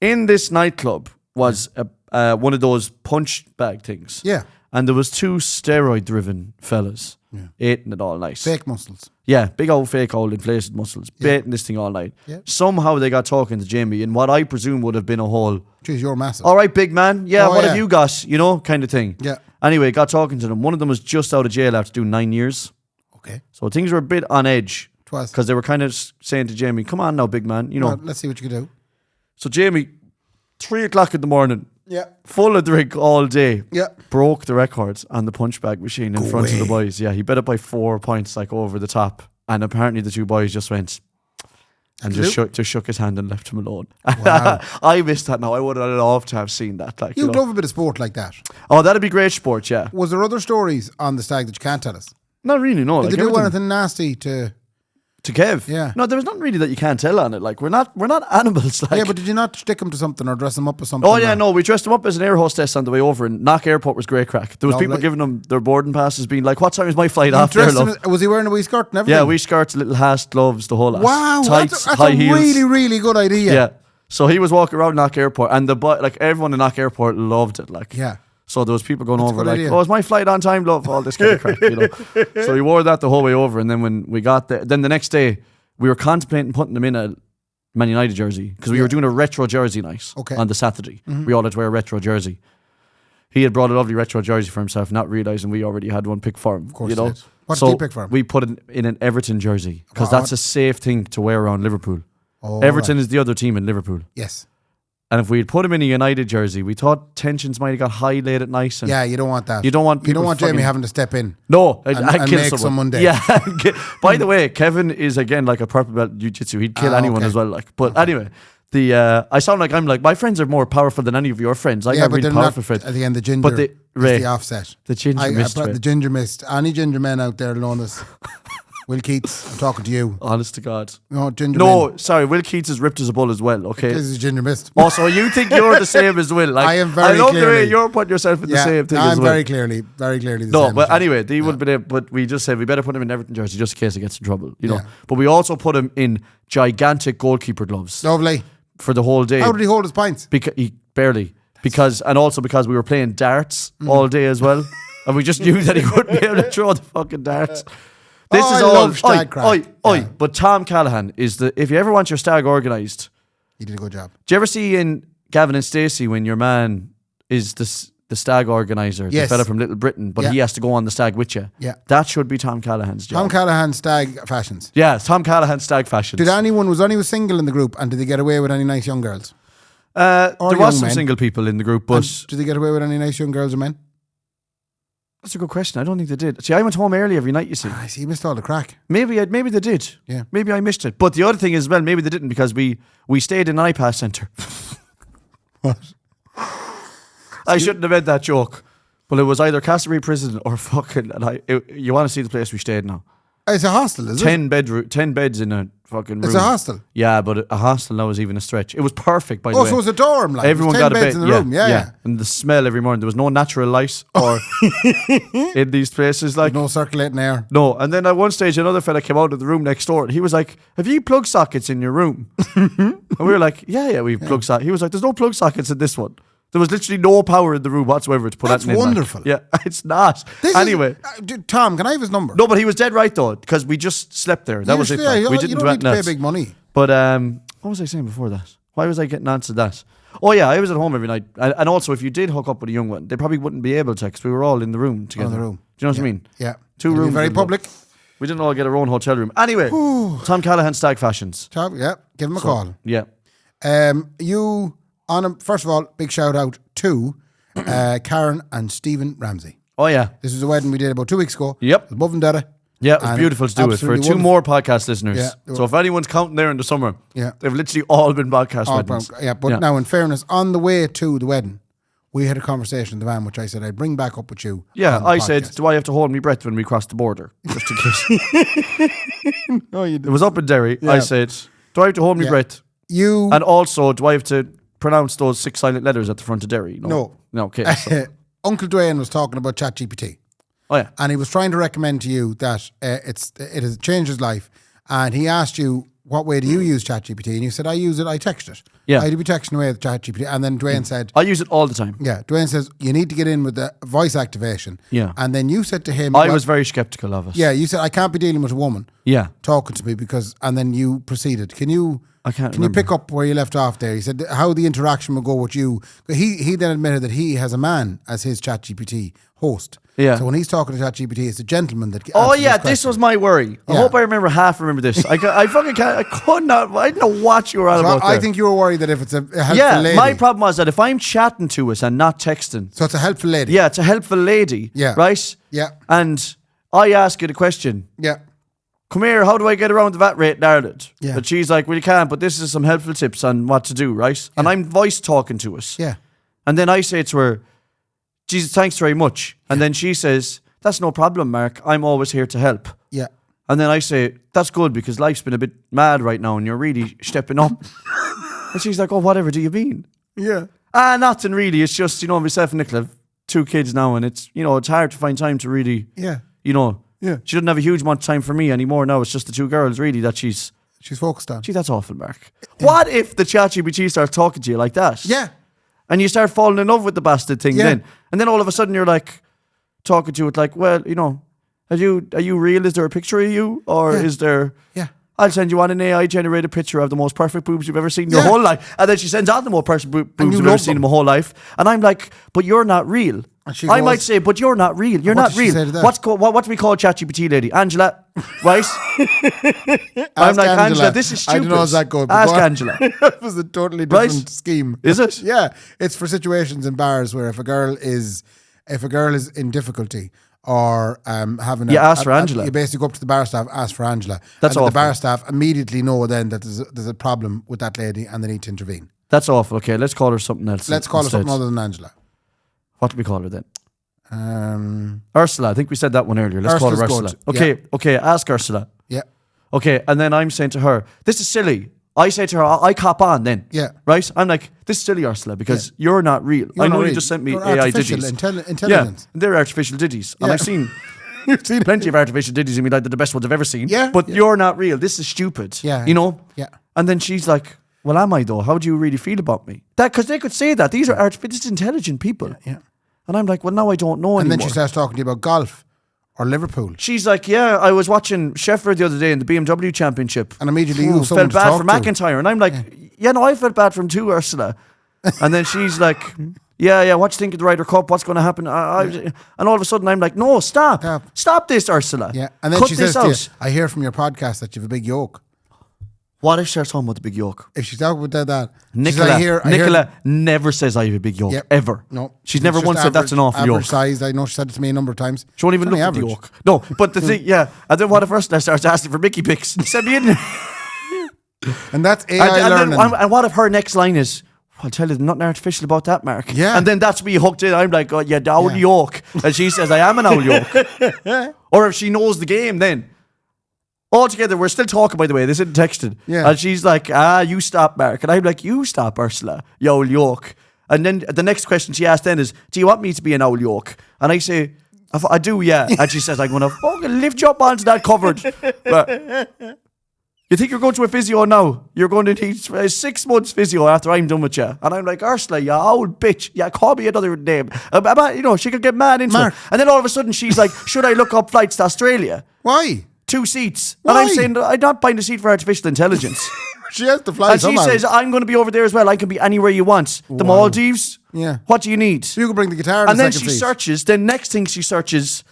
in this nightclub was one of those punch bag things. Yeah. And there was two steroid-driven fellas eating it all night. Fake muscles. Yeah, big old fake old inflated muscles, baiting this thing all night. Yeah. Somehow they got talking to Jamie in what I presume would have been a whole, Jeez, you're massive. all right, big man, yeah, Oh, what yeah. have you got, you know, kind of thing. Yeah. Anyway, got talking to them. One of them was just out of jail after doing 9 years. Okay. So things were a bit on edge. Twas. Because they were kind of saying to Jamie, come on now, big man, you know. Well, let's see what you can do. So Jamie, 3 o'clock in the morning, Yeah. full of drink all day, Yeah. broke the record on the punch bag machine in front of the away. boys. Yeah, he bet it by 4 points, like over the top. And apparently the two boys just went and just shook his hand and left him alone. Wow. I missed that now. I would have loved to have seen that. Like, You'd know. love a bit of sport like that. Oh, that'd be great sport, yeah. Was there other stories on the stag that you can't tell us? Not really, no. Did Like they do everything- anything nasty to... to Kev? Yeah. No, there was nothing really that you can't tell on it. Like, we're not animals. Like, Yeah, but did you not stick him to something or dress him up with something? oh yeah, or- no, we dressed him up as an air hostess on the way over, and Knock Airport was great crack. There was people Lovely. giving them their boarding passes, being like, "What time is my flight You off there, dressed him love?" as- was he wearing a wee skirt and everything? Yeah, wee skirts, little hats, gloves, the whole lot. Wow, Tights, that's high a heels. really, really good idea. Yeah. So he was walking around Knock Airport, and the boy, like everyone in Knock Airport loved it. Like, Yeah. So there was people going That's a over good like, idea. "Oh, is my flight on time, love?" All this kind of crap, you know. So we wore that the whole way over, and then when we got there, then the next day we were contemplating putting them in a Man United jersey because we were doing a retro jersey night on the Saturday. We all had to wear a retro jersey. He had brought a lovely retro jersey for himself, not realizing we already had one picked for him. Of course you know. he did. What so did he pick for him? we put it in an Everton jersey because Oh, that's a safe thing to wear around Liverpool. Oh, Everton right. is the other team in Liverpool. Yes. And if we had put him in a United jersey, we thought tensions might have got high late at night. And Yeah, you don't want that. You don't want You don't people want Jamie fucking- having to step in. No, And I'd kill make someone dead. Yeah. By the way, Kevin is again like a purple belt jiu-jitsu. He'd kill anyone okay. as well. Like, but anyway, I sound like I'm like my friends are more powerful than any of your friends. I Yeah, got but really they're powerful not, friends. at the end, the ginger But is Ray, the offset. the ginger mist. I Ray. the ginger mist. Any ginger men out there known as Will Keats, I'm talking to you. Honest to God. No, ginger No, men. sorry. Will Keats is ripped as a bull as well. Okay. This is ginger mist. Also, you think you're the same as Will? Like, I am very I love the way clearly- you're putting yourself in the Yeah, same thing I'm as Will. very clearly the No, same. but as you. anyway, they would be there. But we just said we better put him in Everton jersey just in case he gets in trouble, you know. Yeah. But we also put him in gigantic goalkeeper gloves Lovely. for the whole day. How did he hold his pints? Because he barely. And also because we were playing darts all day as well, and we just knew that he wouldn't be able to throw the fucking darts. This Oh, is I all. love stag crack. Yeah. But Tom Callahan is the. If you ever want your stag organised, He did a good job. do you ever see in Gavin and Stacey when your man is the stag organizer, Yes. the fella from Little Britain, but Yeah. he has to go on the stag with you? Yeah. That should be Tom Callahan's job. Tom Callahan stag fashions. Yeah, Tom Callahan stag fashions. Was anyone single in the group and did they get away with any nice young girls? There Or was young some men. single people in the group, but And did they get away with any nice young girls or men? that's a good question. I don't think they did. See, I went home early every night, you see. I see, you missed all the crack. Maybe they did. Yeah. Maybe I missed it. But the other thing is, well, maybe they didn't because we stayed in an iPass centre. What? I shouldn't have made that joke. But it was either Castlereagh Prison or fucking... you want to see the place we stayed now. It's a hostel, is it? 10 beds in a fucking room. It's a hostel. Yeah, but a hostel now is even a stretch. It was perfect, by the Oh, way. so it was a dorm, like. Everyone There was 10 got a beds bed in the room. Yeah. And the smell every morning. There was no natural light or in these places. Like No circulating air. No. And then at one stage, another fella came out of the room next door and he was like, "Have you plug sockets in your room?" And we were like, yeah, we've plug sockets. He was like, "There's no plug sockets in this one." There was literally no power in the room whatsoever to put That's that in. wonderful. Yeah, it's not. Anyway. Tom, can I have his number? No, but he was dead right though, because we just slept there. That was it. Yeah, We you didn't do don't need anything to pay else. big money. But what was I saying before that? Why was I getting answered that? Oh yeah, I was at home every night. And also, if you did hook up with a young one, they probably wouldn't be able to because we were all in the room together. In the room. Do you know what I mean? Yeah. Two It'll be rooms. very public. We didn't all get our own hotel room. Anyway, Tom Callahan Stag Fashions. Tom, yeah, give him a call. Yeah. First of all, big shout out to Karen and Stephen Ramsey. Oh yeah. This was a wedding we did about 2 weeks ago. Yep. It was above and dada. Yeah, it was And beautiful to do it for absolutely two wonderful. more podcast listeners. Yeah. So if anyone's counting there in the summer, Yeah. they've literally all been podcast weddings. But now, in fairness, on the way to the wedding, we had a conversation in the van, which I said I'd bring back up with you. Yeah, on the I said, podcast. do I have to hold my breath when we cross the border? Just in case. No, you It didn't. was up in Derry. Yeah. I said, do I have to hold my breath? You And also, do I have to pronounce those 6 silent letters at the front of Derry? No. Okay. So. Uncle Dwayne was talking about ChatGPT, Oh, yeah. and he was trying to recommend to you that it has changed his life. And he asked you, what way do you use ChatGPT? And you said, I use it, I text it. Yeah. I'd be texting away with ChatGPT. And then Dwayne said, I use it all the time. yeah, Dwayne says, you need to get in with the voice activation. Yeah. And then you said to him, I well, was very skeptical of it. yeah, you said, I can't be dealing with a woman Yeah. talking to me because, and then you proceeded. Can you I can't Can you pick up where you left off there? He said how the interaction will go with you. He then admitted that he has a man as his ChatGPT host. Yeah. So when he's talking to ChatGPT, it's a gentleman that. Oh answers yeah, his this question. was my worry. I Yeah. hope I remember this. I fucking can't. I could not. I didn't know what you were on So about. I there. think you were worried that if it's a helpful Yeah, lady. my problem was that if I'm chatting to us and not texting, So it's a helpful lady. yeah, it's a helpful lady. Yeah. Right. Yeah. And I ask it a question. Yeah. Come here, how do I get around the VAT rate in Ireland? Yeah. But she's like, well, you can't, but this is some helpful tips on what to do, right? And I'm voice talking to us. Yeah. And then I say to her, Jesus, thanks very much. And then she says, that's no problem, Mark. I'm always here to help. Yeah. And then I say, that's good because life's been a bit mad right now and you're really stepping up. And she's like, oh, whatever do you mean? Yeah. Nothing really. It's just, myself and Nicola have 2 kids now and it's, it's hard to find time to really, Yeah. Yeah. She doesn't have a huge amount of time for me anymore now. It's just the 2 girls really that she's focused on. Gee, that's awful, Mark. What if the ChatGPT starts talking to you like that? Yeah. And you start falling in love with the bastard thing Yeah. then. And then all of a sudden you're like talking to it like, well, are you real? Is there a picture of you? Or Yeah. is there Yeah. I'll send you on an AI generated picture of the most perfect boobs you've ever seen in your Yeah. whole life. And then she sends out the most perfect boobs you you've ever love seen in them. my whole life. And I'm like, but you're not real. And she I goes- might say, but you're not real. You're What not does she real. say to that? What do we call ChatGPT lady? Angela, right? I'm Ask like, Angela, this is I stupid. don't know if that good. Ask Angela. It was a totally different Right? scheme. Is it? Yeah. It's for situations in bars where if a girl is in difficulty or having You ask for Angela. you basically go up to the bar staff, ask for Angela. That's and the awful. bar staff immediately know then that there's a problem with that lady and they need to intervene. That's awful. Okay, let's call her something else. Let's call her instead. something other than Angela. What do we call her then? Um, Ursula. I think we said that one earlier. Let's call her Ursula's Ursula. good. Okay, ask Ursula. yeah. Okay, and then I'm saying to her, this is silly. I say to her, I cop on then. Yeah. Right? I'm like, this is silly, Ursula, because you're not real. You're I know not you real. just sent me You're AI artificial ditties. intelligence. Yeah, they're artificial ditties. And Yeah. I've seen You've seen plenty of artificial ditties in my life. They're the best ones I've ever seen. Yeah, But yeah. you're not real. This is stupid. Yeah. Yeah. And then she's like, well, am I though? How do you really feel about me? Because they could say that. These are artificial, intelligent people. Yeah. And I'm like, well, now I don't know And anymore. then she starts talking to you about golf or Liverpool. She's like, yeah, I was watching Sheffield the other day in the BMW Championship. And immediately you Ooh, have someone felt to bad for talk to. McIntyre. And I'm like, yeah, no, I felt bad for him too, Ursula. And then she's like, yeah, what do you think of the Ryder Cup? What's going to happen? And all of a sudden I'm like, no, stop. Stop this, Ursula. Yeah. And then Cut she this says to you, out. I hear from your podcast that you have a big yoke. What if she starts talking about the big yoke? If she's talking about that, Nicola, she's like, Nicola never says I have a big yoke, Yep. ever. No. She's It's never just once said that's an awful average yoke. size. I know she said it to me a number of times. She won't even It's look only at the average. yoke. No, but the thing, yeah. And then what if Ursula starts asking for Mickey pics? Send me in. And that's AI learning. And what if her next line is, I'll tell you, there's nothing artificial about that, Mark. Yeah. And then that's me hooked in. I'm like, oh, yeah, the owl Yeah. yoke. And she says, I am an owl yoke. Or if she knows the game then. All together, we're still talking, by the way. This isn't texted. Yeah. And she's like, you stop, Mark. And I'm like, you stop, Ursula, you old yoke. And then the next question she asked then is, do you want me to be an old yoke? And I say, I do, yeah. And she says, I'm going to fucking lift you up onto that cupboard. But you think you're going to a physio now? You're going to need 6 months physio after I'm done with you. And I'm like, Ursula, you old bitch. Yeah, call me another name. She could get mad into Mark. it. And then all of a sudden she's like, should I look up flights to Australia? Why? 2 seats. Why? And I'm saying, I'm not buying a seat for artificial intelligence. She has to fly And she somehow. says, I'm going to be over there as well. I can be anywhere you want. The Wow. Maldives? Yeah. What do you need? You can bring the guitar in And the then second she seat. searches, then next thing she searches,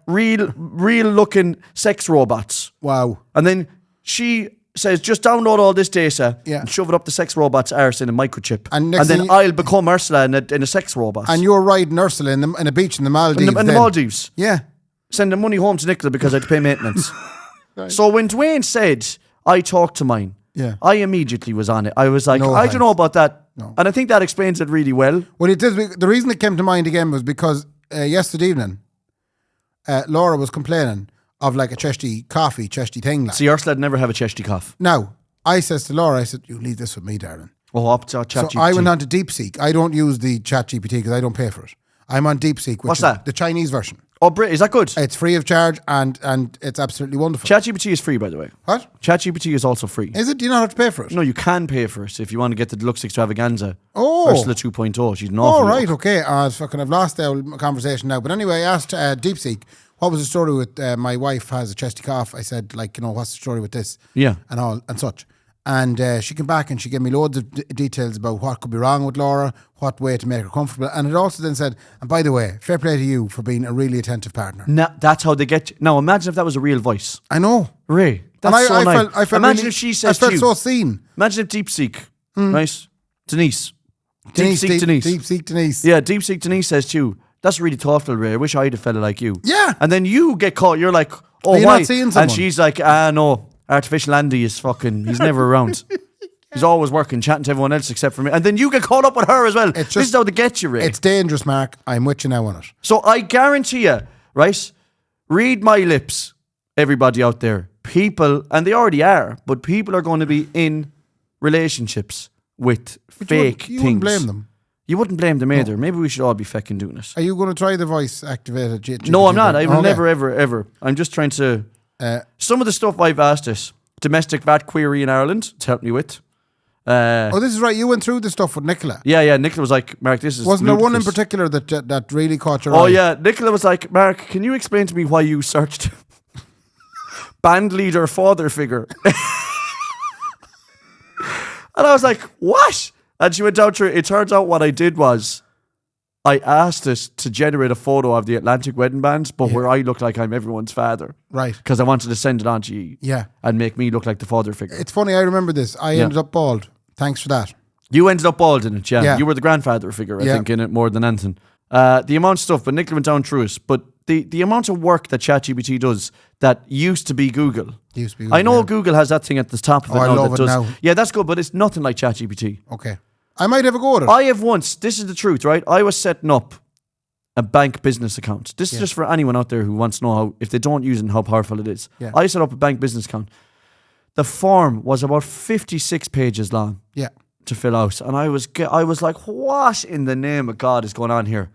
real looking sex robots. Wow. And then she says, just download all this data Yeah. and shove it up the sex robot's arse in a microchip. And next then thing I'll become Ursula in a sex robot. And you're riding Ursula in a beach in the Maldives. in the then. Maldives. Yeah. Send the money home to Nicola because I had to pay maintenance. So when Dwayne said, I talked to mine, Yeah. I immediately was on it. I was like, No I don't know about that. No. And I think that explains it really well. Well, it is. The reason it came to mind again was because yesterday evening, Laura was complaining of like a chesty coffee, chesty thing. Like. See, Ursula never have a chesty cough. Now, I says to Laura, I said, you leave this with me, darling. Oh, up to ChatGPT. So I went on to DeepSeek. I don't use the ChatGPT because I don't pay for it. I'm on DeepSeek, which What's is that? the Chinese version. Oh, is that good? It's free of charge and it's absolutely wonderful. ChatGPT is free, by the way. What? ChatGPT is also free. Is it? Do you not have to pay for it? No, you can pay for it if you want to get the deluxe extravaganza. Oh. Ursula 2.0. She's an awful Oh, right, look. okay. I've lost the conversation now. But anyway, I asked DeepSeek, what was the story with my wife has a chesty cough? I said, like, what's the story with this? Yeah. And all and such. And she came back and she gave me loads of details about what could be wrong with Laura, what way to make her comfortable. And it also then said, and by the way, fair play to you for being a really attentive partner. That's how they get you. Now, imagine if that was a real voice. I know. Ray, that's And so nice. I felt Imagine really, if she says I felt to you, so seen. imagine if DeepSeek, right? Denise. DeepSeek Denise. DeepSeek Denise. Yeah, DeepSeek Denise says to you, that's really thoughtful, Ray. I wish I had a fella like you. Yeah. And then you get caught. You're like, oh, Are you why? not seeing someone? And she's like, no, artificial Andy is fucking, he's never around. He's always working, chatting to everyone else except for me. And then you get caught up with her as well. This is how they get you, Ray. It's dangerous, Mark. I'm with you now on it. So I guarantee you, right? Read my lips, everybody out there. People, and they already are, but people are going to be in relationships with fake You things. wouldn't blame them. You wouldn't blame them either. Maybe we should all be fucking doing it. Are you going to try the voice activated? GPT? No, I'm not. I will Okay. never, ever. I'm just trying to. Some of the stuff I've asked it, domestic VAT query in Ireland, to help me with. Oh, this is right. You went through the stuff with Nicola. Yeah. Nicola was like, Mark, this is. Wasn't there one in ludicrous." particular that really caught your eye? Oh yeah, Nicola was like, Mark, can you explain to me why you searched band leader father figure? And I was like, what? And she went down through it. It turns out what I did was I asked it to generate a photo of the Atlantic wedding bands, but where I look like I'm everyone's father. Right. Because I wanted to send it on to you. Yeah. And make me look like the father figure. It's funny. I remember this. I ended up bald. Thanks for that. You ended up bald in it, yeah. Yeah. You were the grandfather figure, I Yeah. think, in it more than anything. The amount of stuff, but Nicola went down through it. But the amount of work that ChatGPT does that used to be Google. Used to be I know Google, Google has that thing at the top of it I now love that it does. now. Yeah, that's good, but it's nothing like ChatGPT. Okay. I might have a go at it. I have once, this is the truth, right? I was setting up a bank business account. This is just for anyone out there who wants to know how, if they don't use it, how powerful it is. Yeah. I set up a bank business account. The form was about 56 pages long Yeah. to fill out. And I was like, what in the name of God is going on here?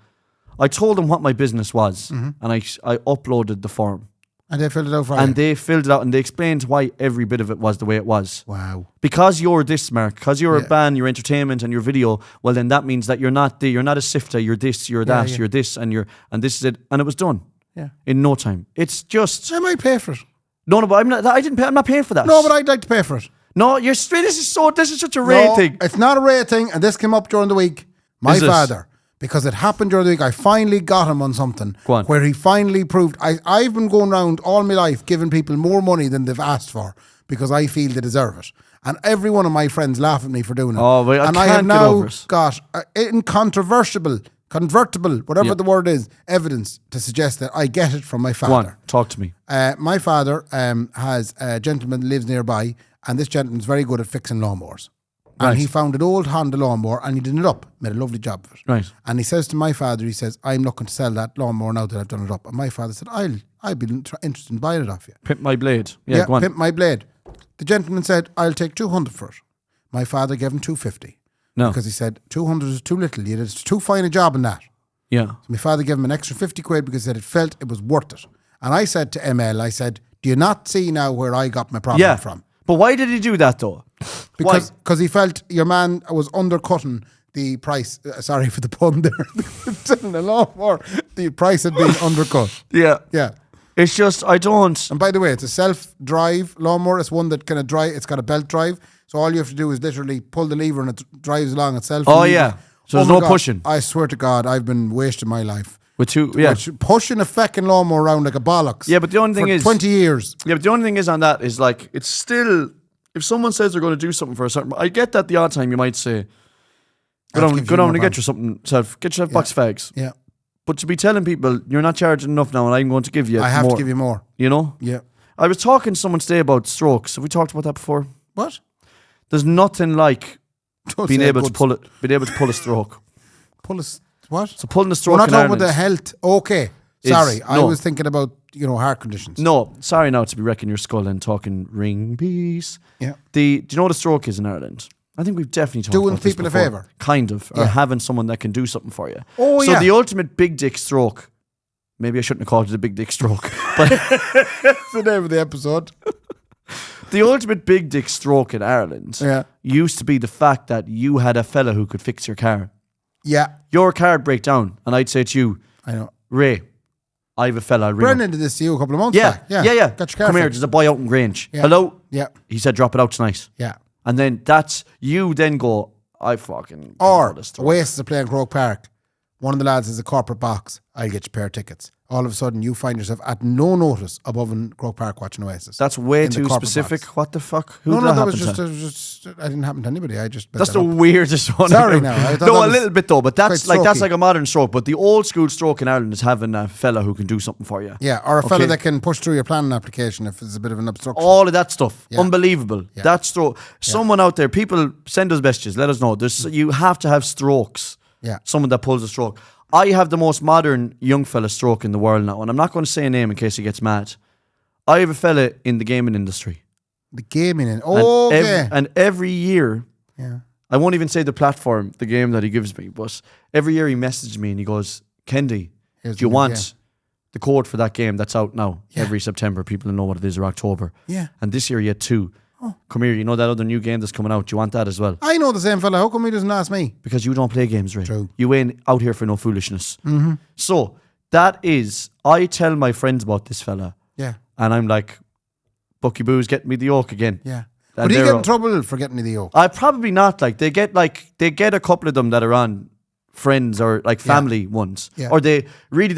I told them what my business was and I uploaded the form. And they filled it out for you. And they filled it out and they explained why every bit of it was the way it was. Wow. Because you're this, Mark, because you're a band, your entertainment and your video, well then that means that you're not a sifter, you're this, you're that, you're this, and this is it. And it was done. Yeah. In no time. It's just I might pay for it. no, but I'm not paying for that. No, but I'd like to pay for it. No, you're straight. This is such a rare No, thing. it's not a rare thing, and this came up during the week. My Is this? father, because it happened during the week, I finally got him on something Go on. where he finally proved. I've been going around all my life giving people more money than they've asked for because I feel they deserve it. And every one of my friends laugh at me for doing it. Oh, but I and can't I have get now over it. got convertible, whatever the word is, evidence to suggest that I get it from my Go on, father. talk to me. My father has a gentleman that lives nearby, and this gentleman's very good at fixing lawnmowers. And Right. he found an old Honda lawnmower and he did it up, made a lovely job of it. Right. And he says to my father, he says, I'm looking to sell that lawnmower now that I've done it up. And my father said, I'd be interested in buying it off you. Pimp my blade. Yeah, go on. Pimp my blade. The gentleman said, I'll take 200 for it. My father gave him 250. No. Because he said, 200 is too little. You did too fine a job in that. Yeah. So my father gave him an extra 50 quid because he said it felt it was worth it. And I said to ML, I said, do you not see now where I got my problem from? But why did he do that though? Because he felt your man was undercutting the price. Sorry for the pun there. Selling a lot more. The price had been undercut. Yeah. Yeah. It's just, I don't. And by the way, it's a self-drive lawnmower. It's one that kind of drive. It's got a belt drive. So all you have to do is literally pull the lever and it drives along itself. Oh, yeah. So there's no pushing. I swear to God, I've been wasting my life. With two, yeah. Pushing a fucking lawnmower around like a bollocks. Yeah, but the only thing is 20 years. Yeah, but the only thing is on that is like, it's still, if someone says they're going to do something for a certain, I get that the odd time you might say, go down and get yourself a box of fags. Yeah. But to be telling people, you're not charging enough now and I'm going to give you I have to give you more. You know? Yeah. I was talking to someone today about strokes. Have we talked about that before? What? There's nothing like being able to pull a stroke. Pull a what? So pulling a stroke. We're not in talking Ireland, about the health. Okay. Sorry. I was thinking about, heart conditions. No, sorry now to be wrecking your skull and talking ring piece. Yeah. Do you know what a stroke is in Ireland? I think we've definitely talked Doing about this people a before. favour. Kind of. Or having someone that can do something for you. Oh, so yeah. the ultimate big dick stroke. Maybe I shouldn't have called it a big dick stroke. But That's the name of the episode. the ultimate big dick stroke in Ireland used to be the fact that you had a fella who could fix your car. Yeah. Your car would break down and I'd say to you, I know. Ray, I have a fella. I'll ring Brendan him. did this to you a couple of months Yeah, back. yeah. Got your car Come here, fixed. there's a boy out in Grange. Yeah. Hello? Yeah. He said drop it out tonight. Yeah. And then you then go, I fucking... Or Oasis are playing Croke Park. One of the lads is a corporate box. I'll get you a pair of tickets. All of a sudden, you find yourself at no notice above in Croke Park watching Oasis. That's way in the too corporate specific. box. What the fuck? No, that was happen to? just. I didn't happen to anybody. I just. That's the weirdest one. Sorry, now. I thought No, that a little bit though, but that's quite that's strokey. like a modern stroke. But the old school stroke in Ireland is having a fella who can do something for you. Yeah, or a fella Okay. that can push through your planning application if it's a bit of an obstruction. All of that stuff, Yeah. unbelievable. Yeah. That stroke. Someone out there, people send us messages. Let us know. You have to have strokes. Yeah. Someone that pulls a stroke. I have the most modern young fella stroke in the world now, and I'm not going to say a name in case he gets mad. I have a fella in the gaming industry. The gaming in. And Okay. every year, Yeah. I won't even say the platform, the game that he gives me, but every year he messages me and he goes, Kendy, Here's do you the new want game." the code for that game that's out now? Yeah. Every September, people know what it is, or October. Yeah. And this year he had 2. Come here, you know that other new game that's coming out? Do you want that as well? I know the same fella. How come he doesn't ask me? Because you don't play games, Ray. True. You ain't out here for no foolishness. Mm-hmm. So that is, I tell my friends about this fella, Yeah. and I'm like, Bucky Boo's getting me the yoke again. Yeah. And Would he they're get in all- trouble for getting me the yoke? I probably not. They get a couple of them that are on friends or like family ones, Yeah. or they're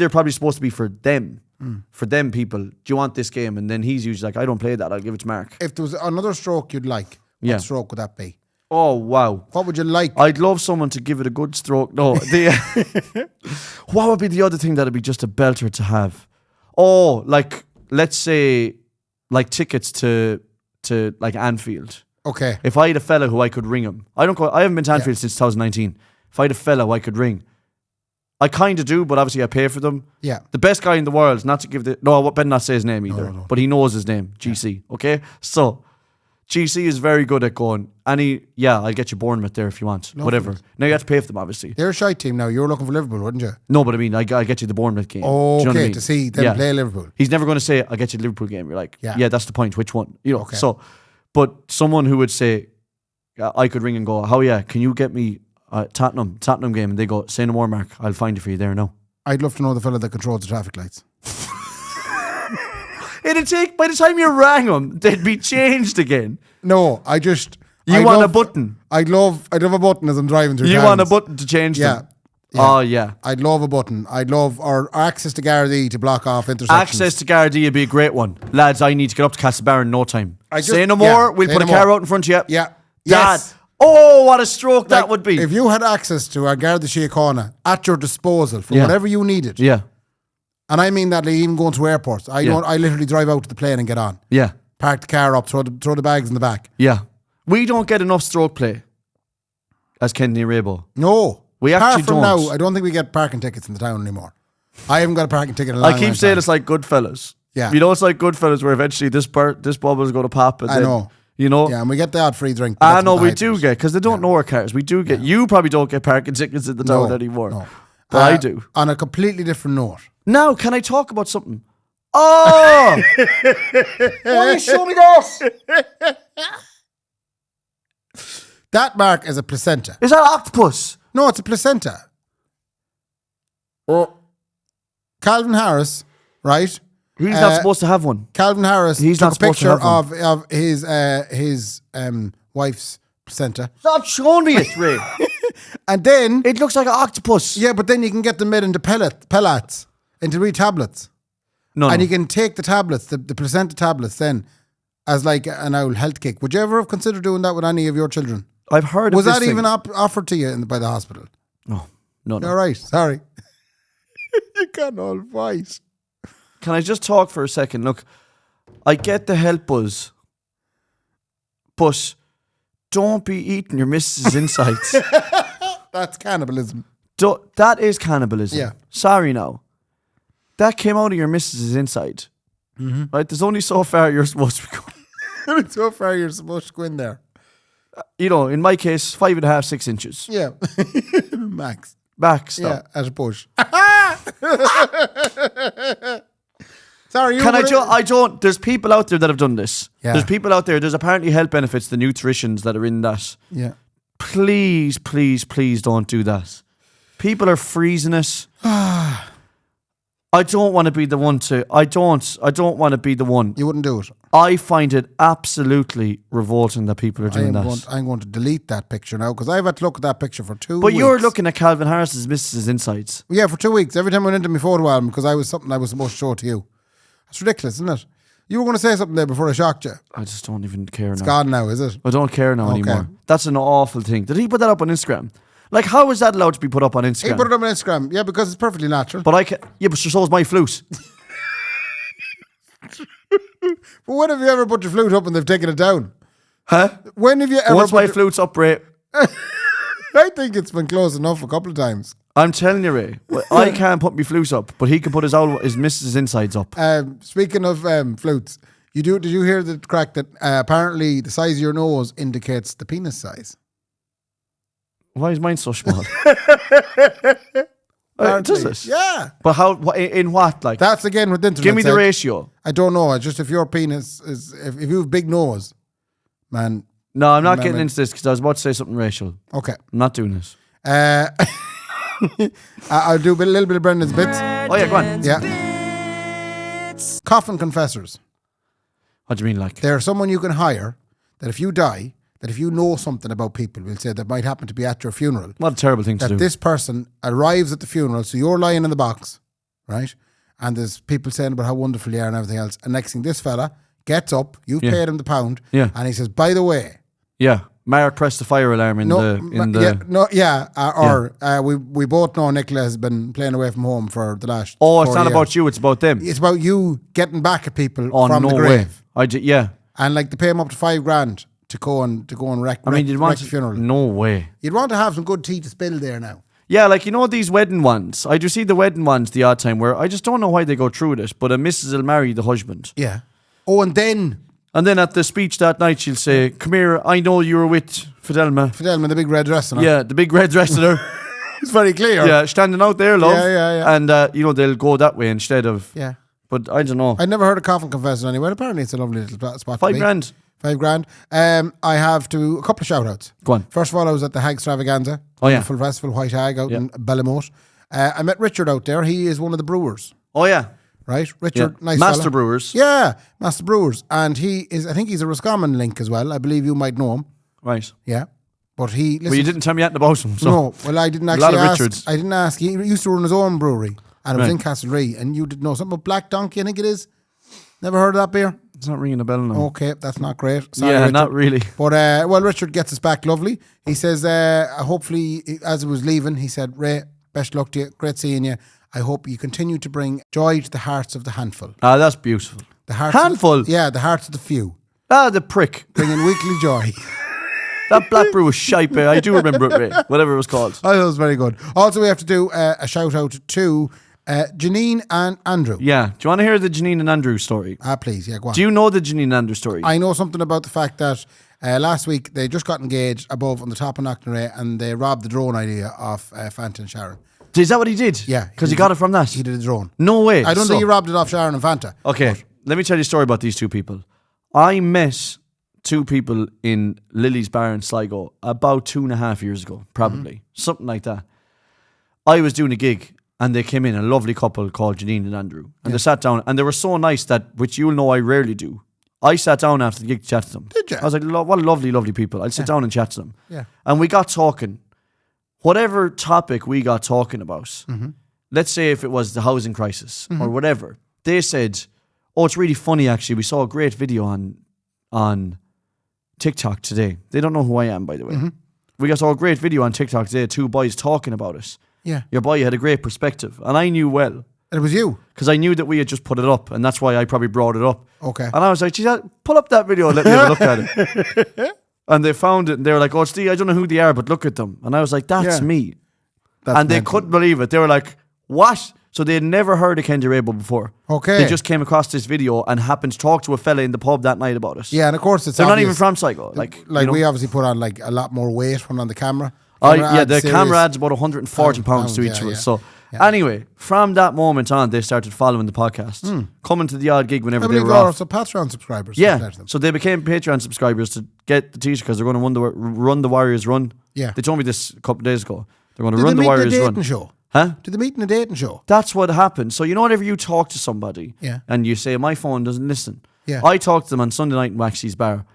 probably supposed to be for them, for them people. Do you want this game? And then he's usually like, I don't play that. I'll give it to Mark. If there was another stroke you'd like, Yeah. what stroke would that be? Oh wow! What would you like? I'd love someone to give it a good stroke. No, what would be the other thing that'd be just a belter to have? Oh, like let's say, like tickets to like Anfield. Okay. If I had a fella who I could ring him, I haven't been to Anfield since 2019. If I had a fella who I could ring, I kind of do, but obviously I pay for them. Yeah. The best guy in the world, not to give I better not say his name either, no. but he knows his name, GC. Okay, so GC is very good at going. I'll get you Bournemouth there if you want, whatever. Now you have to pay for them, obviously. They're a shite team now. You were looking for Liverpool, wouldn't you? No, but I mean, I'll get you the Bournemouth game. Do you know what I mean? To see them play Liverpool. He's never going to say, I'll get you the Liverpool game. You're like, Yeah. yeah, that's the point. Which one? You know, Okay. so, but someone who would say, I could ring and go, can you get me a Tottenham game? And they go, say no more, Mark. I'll find it for you there now. I'd love to know the fella that controls the traffic lights. It'd take, by the time you rang them, they'd be changed again. No, You want a button. I'd love a button as I'm driving through You towns. want a button to change them. Yeah. Oh, yeah. I'd love a button. I'd love or access to Gardaí to block off intersections. Access to Gardaí would be a great one. Lads, I need to get up to Castlebar in no time. Say no yeah, more. We'll say put a no car more. out in front of you. Yeah. Dad. Yes. Oh, what a stroke that Like, would be. If you had access to a Garda Síochána at your disposal for Yeah. whatever you needed, Yeah. and I mean that like, even going to airports, I literally drive out to the plane and get on. Yeah. Park the car up, throw the bags in the back. Yeah. We don't get enough stroke play. as Kendy and Raybo. No. We Apart actually from don't. now, I don't think we get parking tickets in the town anymore. I haven't got a parking ticket in a long I keep long saying time. it's like Goodfellas. Yeah. You know, it's like Goodfellas where eventually this bubble is going to pop. And I then, know. You know? Yeah, and we get the odd free drink. but I that's know about the we height do of it. get, because they don't know our cars. We do get, you probably don't get parking tickets in the town anymore. No. But I do. On a completely different note. Now, can I talk about something? Oh! Why you show me that? That, Mark, is a placenta. Is that octopus? No, it's a placenta. Oh. Calvin Harris, right? He's not supposed to have one. Calvin Harris He's took not a supposed to picture have of his wife's placenta. Stop showing me it, Ray. And then, It looks like an octopus. yeah, but then you can get them made into pellets, into wee tablets. No, And no. you can take the tablets, the placenta tablets then, as like an old health kick. Would you ever have considered doing that with any of your children? I've heard Was of this that even thing. offered to you by the hospital? No, no. All right, sorry. You got all white. Can I just talk for a second? Look, I get the health buzz, but don't be eating your missus' insides. That's cannibalism. That is cannibalism. Yeah. Sorry now. That came out of your missus' inside. Mm-hmm. Right? There's only so far you're supposed to be going. So far, you're supposed to go in there. You know, in my case, 5.5, 6 inches. Yeah. Max. Back, stop. Yeah, at a push. Sorry, you Can I were- I don't. There's people out there that have done this. Yeah. There's people out there. There's apparently health benefits, the nutritions that are in that. Yeah. Please, please, please don't do that. People are freezing it. I don't want to be the one to. I don't want to be the one. You wouldn't do it. I find it absolutely revolting that people are doing that. I'm going to delete that picture now because I've had to look at that picture for 2 weeks. But you're looking at Calvin Harris's missus' insides. Yeah, for 2 weeks. Every time I went into my photo album because I was something I was supposed to show to you. It's ridiculous, isn't it? You were going to say something there before I shocked you. I just don't even care It's now. gone now, is it? I don't care now Okay. anymore. That's an awful thing. Did he put that up on Instagram? Like, how is that allowed to be put up on He Instagram? put it up on Instagram. Yeah, because it's perfectly natural. But I can. Yeah, but so is my flute. But when have you ever put your flute up and they've taken it down? Huh? When have you ever Once put my your- flute's up, Ray. I think it's been close enough a couple of times. I'm telling you, Ray. I can't put my flute up, but he can put his missus' insides up. Speaking of flutes, did you hear the crack that apparently the size of your nose indicates the penis size? Why is mine so small? Does it? Yeah. But how? In what? Like, That's again with the internet. give me the said. ratio. I don't know. It's just if your penis is, if you have a big nose, man. No, I'm not Man, getting man. into this because I was about to say something racial. Okay. I'm not doing this. I'll do a little bit of Brendan's bits. Oh yeah, go on. Yeah. Coffin confessors. What do you mean, like? They're someone you can hire that if you die, that if you know something about people, we'll say that might happen to be at your funeral, What a terrible thing to that do. this person arrives at the funeral, so you're lying in the box, right? And there's people saying about how wonderful you are and everything else. And next thing, this fella gets up, you've Yeah. paid him the £1, Yeah. and he says, by the way, Yeah, Mark pressed the fire alarm in we both know Nicola has been playing away from home for the last. Oh, it's 4 not years. about you. It's about them. It's about you getting back at people Oh from no the way. grave, Yeah. and like they pay him up to $5,000 to go and wreck. I mean, you'd want the funeral. No way. You'd want to have some good tea to spill there now. Yeah, like, you know these wedding ones. I do see the wedding ones the odd time where I just don't know why they go through this, but a missus will marry the husband. Yeah. Oh, and then And then at the speech that night, she'll say, "Come here, I know you were with Fidelma." Fidelma, the big red dress. And Yeah, the big red dress in her. it's very clear. Yeah, standing out there, love. Yeah. And, they'll go that way instead of... Yeah. But I don't know. I'd never heard of coffin confessor anywhere. Apparently, it's a lovely little spot. to be. $5,000. $5,000. I have a couple of shout outs. Go on. First of all, I was at the Hag Extravaganza. Oh, yeah. Wonderful festival, White Hag out in Bellamote. I met Richard out there. He is one of the brewers, Oh, yeah. right? Richard, Yeah. nice Master fella. Brewers. Yeah, Master Brewers. And I think he's a Roscommon link as well. I believe you might know him. Right. Yeah. But he, listen, But you didn't tell me anything about him. So. no, well, I didn't A actually lot of ask. Richards. I didn't ask. He used to run his own brewery, and it was Right. in Castlereagh. And you did know something about Black Donkey, I think it is. Never heard of that beer? It's not ringing a bell now. Okay, that's not great. Sorry, Yeah, Richard. not really. But, Richard gets us back lovely. He says, hopefully, as he was leaving, he said, Ray, best luck to you. Great seeing you. I hope you continue to bring joy to the hearts of the handful. Ah, that's beautiful. The hearts Handful? the hearts of the few. Ah, the prick. Bringing weekly joy. That black brew was shite, Ray. I do remember it, Ray. Whatever it was called. I thought it was very good. Also, we have to do a shout out to Janine and Andrew. Yeah. Do you want to hear the Janine and Andrew story? Please, yeah, go on. Do you know the Janine and Andrew story? I know something about the fact that last week they just got engaged above on the top of Knocknarea and they robbed the drone idea off Fanta and Sharon. Is that what he did? Yeah. Because he got it from that? He did a drone. No way. I don't think he robbed it off Sharon and Fanta. Okay, let me tell you a story about these two people. I met two people in Lily's bar in Sligo about 2.5 years ago, probably. Something like that. I was doing a gig and they came in, a lovely couple called Janine and Andrew. And they sat down and they were so nice that, which you'll know I rarely do, I sat down after the gig to chat to them. Did you? I was like, what lovely, lovely people. I'll sit down and chat to them. Yeah. And we got talking. Whatever topic we got talking about, let's say if it was the housing crisis or whatever, they said, oh, it's really funny actually. We saw a great video on TikTok today. They don't know who I am, by the way. We saw a great video on TikTok today, two boys talking about it. Yeah. Your boy had a great perspective. And I knew well. It was you. Because I knew that we had just put it up. And that's why I probably brought it up. Okay. And I was like, geez, pull up that video and let me have a look at it. And they found it and they were like, oh, Steve, I don't know who they are, but look at them. And I was like, that's me. That's and they mental. couldn't believe it. They were like, what? So they had never heard of Kendy Raybo before. Okay. They just came across this video and happened to talk to a fella in the pub that night about it. Yeah, and of course it's They're not obvious. even from Sligo. Like you know? we obviously put on like a lot more weight when on the camera. The camera adds about 140 pounds to each of us. So anyway, from that moment on, they started following the podcast, coming to the odd gig whenever they were off. So Patreon subscribers. Yeah, so they became Patreon subscribers to get the t-shirt because they're going to run the Warriors run. Yeah. They told me this a couple of days ago. They're going to run the Warriors run. Did they meet in a dating show? Huh? Did they meet in a dating show? That's what happened. So you know whenever you talk to somebody and you say, my phone doesn't listen. Yeah. I talked to them on Sunday night in Waxy's bar.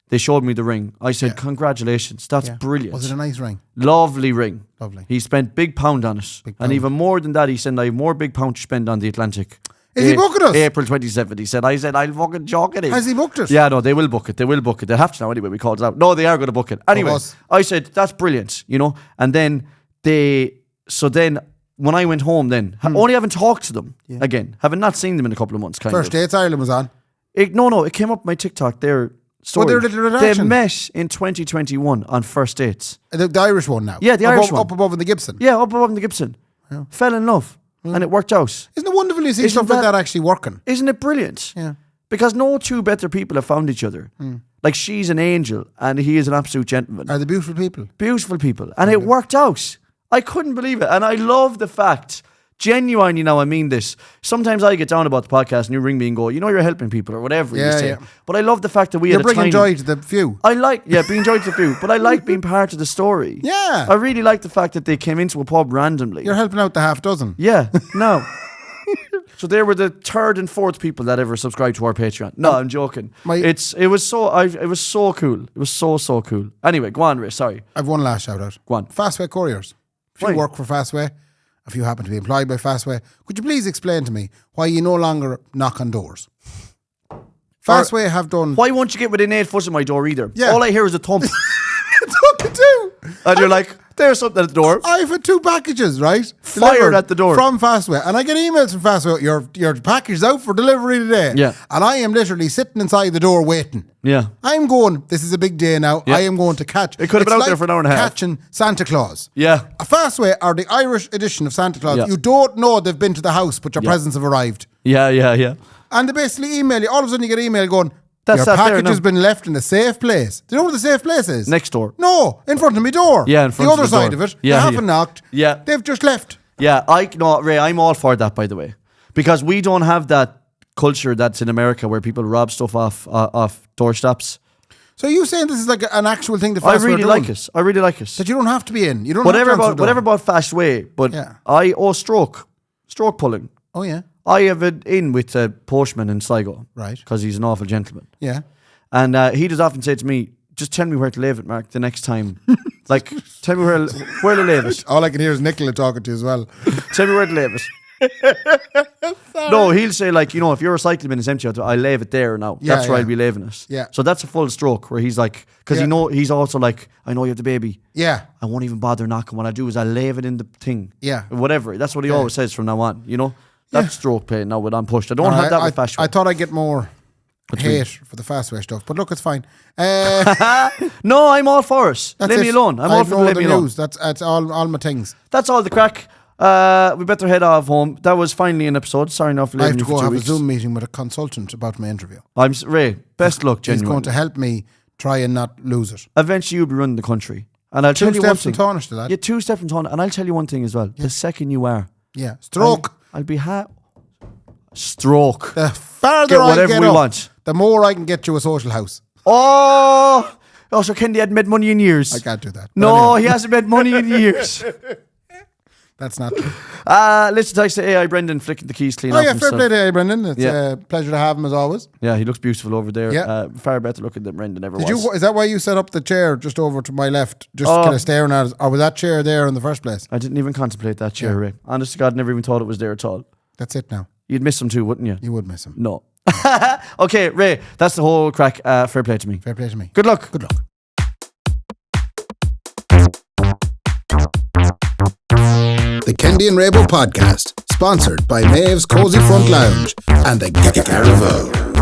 They showed me the ring. I said, congratulations. That's brilliant. Was it a nice ring? Lovely ring. Lovely. He spent big pound on it. And even more than that, he said, I have more big pound to spend on the Atlantic. Is he booking us? April 27th. He said, I'll fucking chalk it in. Has he booked it? Yeah, no, they will book it. They will book it. They have to now anyway. We called it out. No, they are going to book it. Anyway, I said, that's brilliant, you know. And then when I went home then, only having talked to them again, having not seen them in a couple of months, First Dates Ireland was on. It came up my TikTok there. Story. Their little redaction. They met in 2021 on First Dates. The Irish one now. Yeah, the Irish one. Up above in the Gibson. Yeah, up above in the Gibson. Yeah. Fell in love. And it worked out. Isn't it wonderful you see stuff like that actually working? Isn't it brilliant? Yeah. Because no two better people have found each other. Like she's an angel and he is an absolute gentleman. Are they beautiful people? Beautiful people. And it worked out. I couldn't believe it. And I love the fact, genuinely now I mean this, sometimes I get down about the podcast and you ring me and go, you know you're helping people or whatever you say. But I love the fact that we You're had a bringing joy to the few. bringing joy to the few. But I like being part of the story. Yeah. I really like the fact that they came into a pub randomly. You're helping out the half dozen. Yeah, no. So they were the third and fourth people that ever subscribed to our Patreon. No, I'm joking. It was so cool. It was so cool. Anyway, go on, Ray. Sorry. I've one last shout out. Go on. Fastway Couriers. If you work for Fastway, if you happen to be employed by Fastway, could you please explain to me why you no longer knock on doors? Fastway have done. Why won't you get within 8 foot of my door either? Yeah. All I hear is a thump. too. And you're like, there's something at the door. I've had 2 packages, right? Fired at the door. From Fastway. And I get emails from Fastway, your package is out for delivery today. Yeah. And I am literally sitting inside the door waiting. Yeah. I'm going, this is a big day now. Yeah. I am going to catch. It could have been out there for an hour and a half. Catching Santa Claus. Yeah. A Fastway are the Irish edition of Santa Claus. Yeah. You don't know they've been to the house, but your presents have arrived. Yeah. And they basically email you. All of a sudden you get an email going, That's your that there package now. has been left in a safe place. Do you know where the safe place is? Next door. No, in front of my door. Yeah, in front the of other the door. side of it. Yeah, They haven't knocked. Yeah. They've just left. Yeah, Ray, I'm all for that, by the way. Because we don't have that culture that's in America where people rob stuff off doorsteps. So you saying this is like an actual thing that I Fastway really are like doing? it. I really like it. That you don't have to be in. You don't Whatever have to answer the door. about Fastway, but stroke pulling. Oh yeah. I have it in with a postman in Sligo. Right. Because he's an awful gentleman. Yeah. And he does often say to me, just tell me where to leave it, Mark, the next time. Like, tell me where to leave it. All I can hear is Nicola talking to you as well. Tell me where to leave it. No, he'll say, like, you know, if your recycling bin is empty, I'll leave it there now. Yeah, that's where I'll be leaving it. Yeah. So that's a full stroke where he's like, because he's also like, I know you have the baby. Yeah. I won't even bother knocking. What I'll do is I'll leave it in the thing. Yeah. Whatever. That's what he always says from now on, you know? That's stroke pay now when I'm pushed. I don't have that with fashion. I thought I'd get more hate for the fast way stuff. But look, it's fine. No, I'm all for it. Leave me alone. I'm all for the leave me alone. news. That's all my things. That's all the crack. We better head off home. That was finally an episode. Sorry now for I have leaving to you for go 2 have weeks. a Zoom meeting with a consultant about my interview. Ray, best luck, He's genuinely. going to help me try and not lose it. Eventually you'll be running the country. And I'll tell you one steps thing. from Tarnish to that. Yeah, 2 steps from Tarnish. And I'll tell you one thing as well. The second you are. Yeah. Stroke. I'll be stroke. The farther Get I whatever get we up, want. the more I can get you a social house. Oh, so Kendy hadn't made money in years. I can't do that. But No, anyway, he hasn't made money in years. that's not true. Listen, thanks to AI Brendan flicking the keys clean Oh off yeah, himself. fair play to you, Brendan. It's a pleasure to have him as always. Yeah, he looks beautiful over there. Yeah. Far better looking than Brendan ever Did was. you? Is that why you set up the chair just over to my left, just kind of staring at us, or was that chair there in the first place? I didn't even contemplate that chair, Ray. Honest to God, never even thought it was there at all. That's it now. You'd miss him too, wouldn't you? You would miss him. No. Okay, Ray, that's the whole crack. Fair play to me. Fair play to me. Good luck. Good luck. The Kendy and Raybo podcast, sponsored by Maeve's Cozy Front Lounge and the Caravel.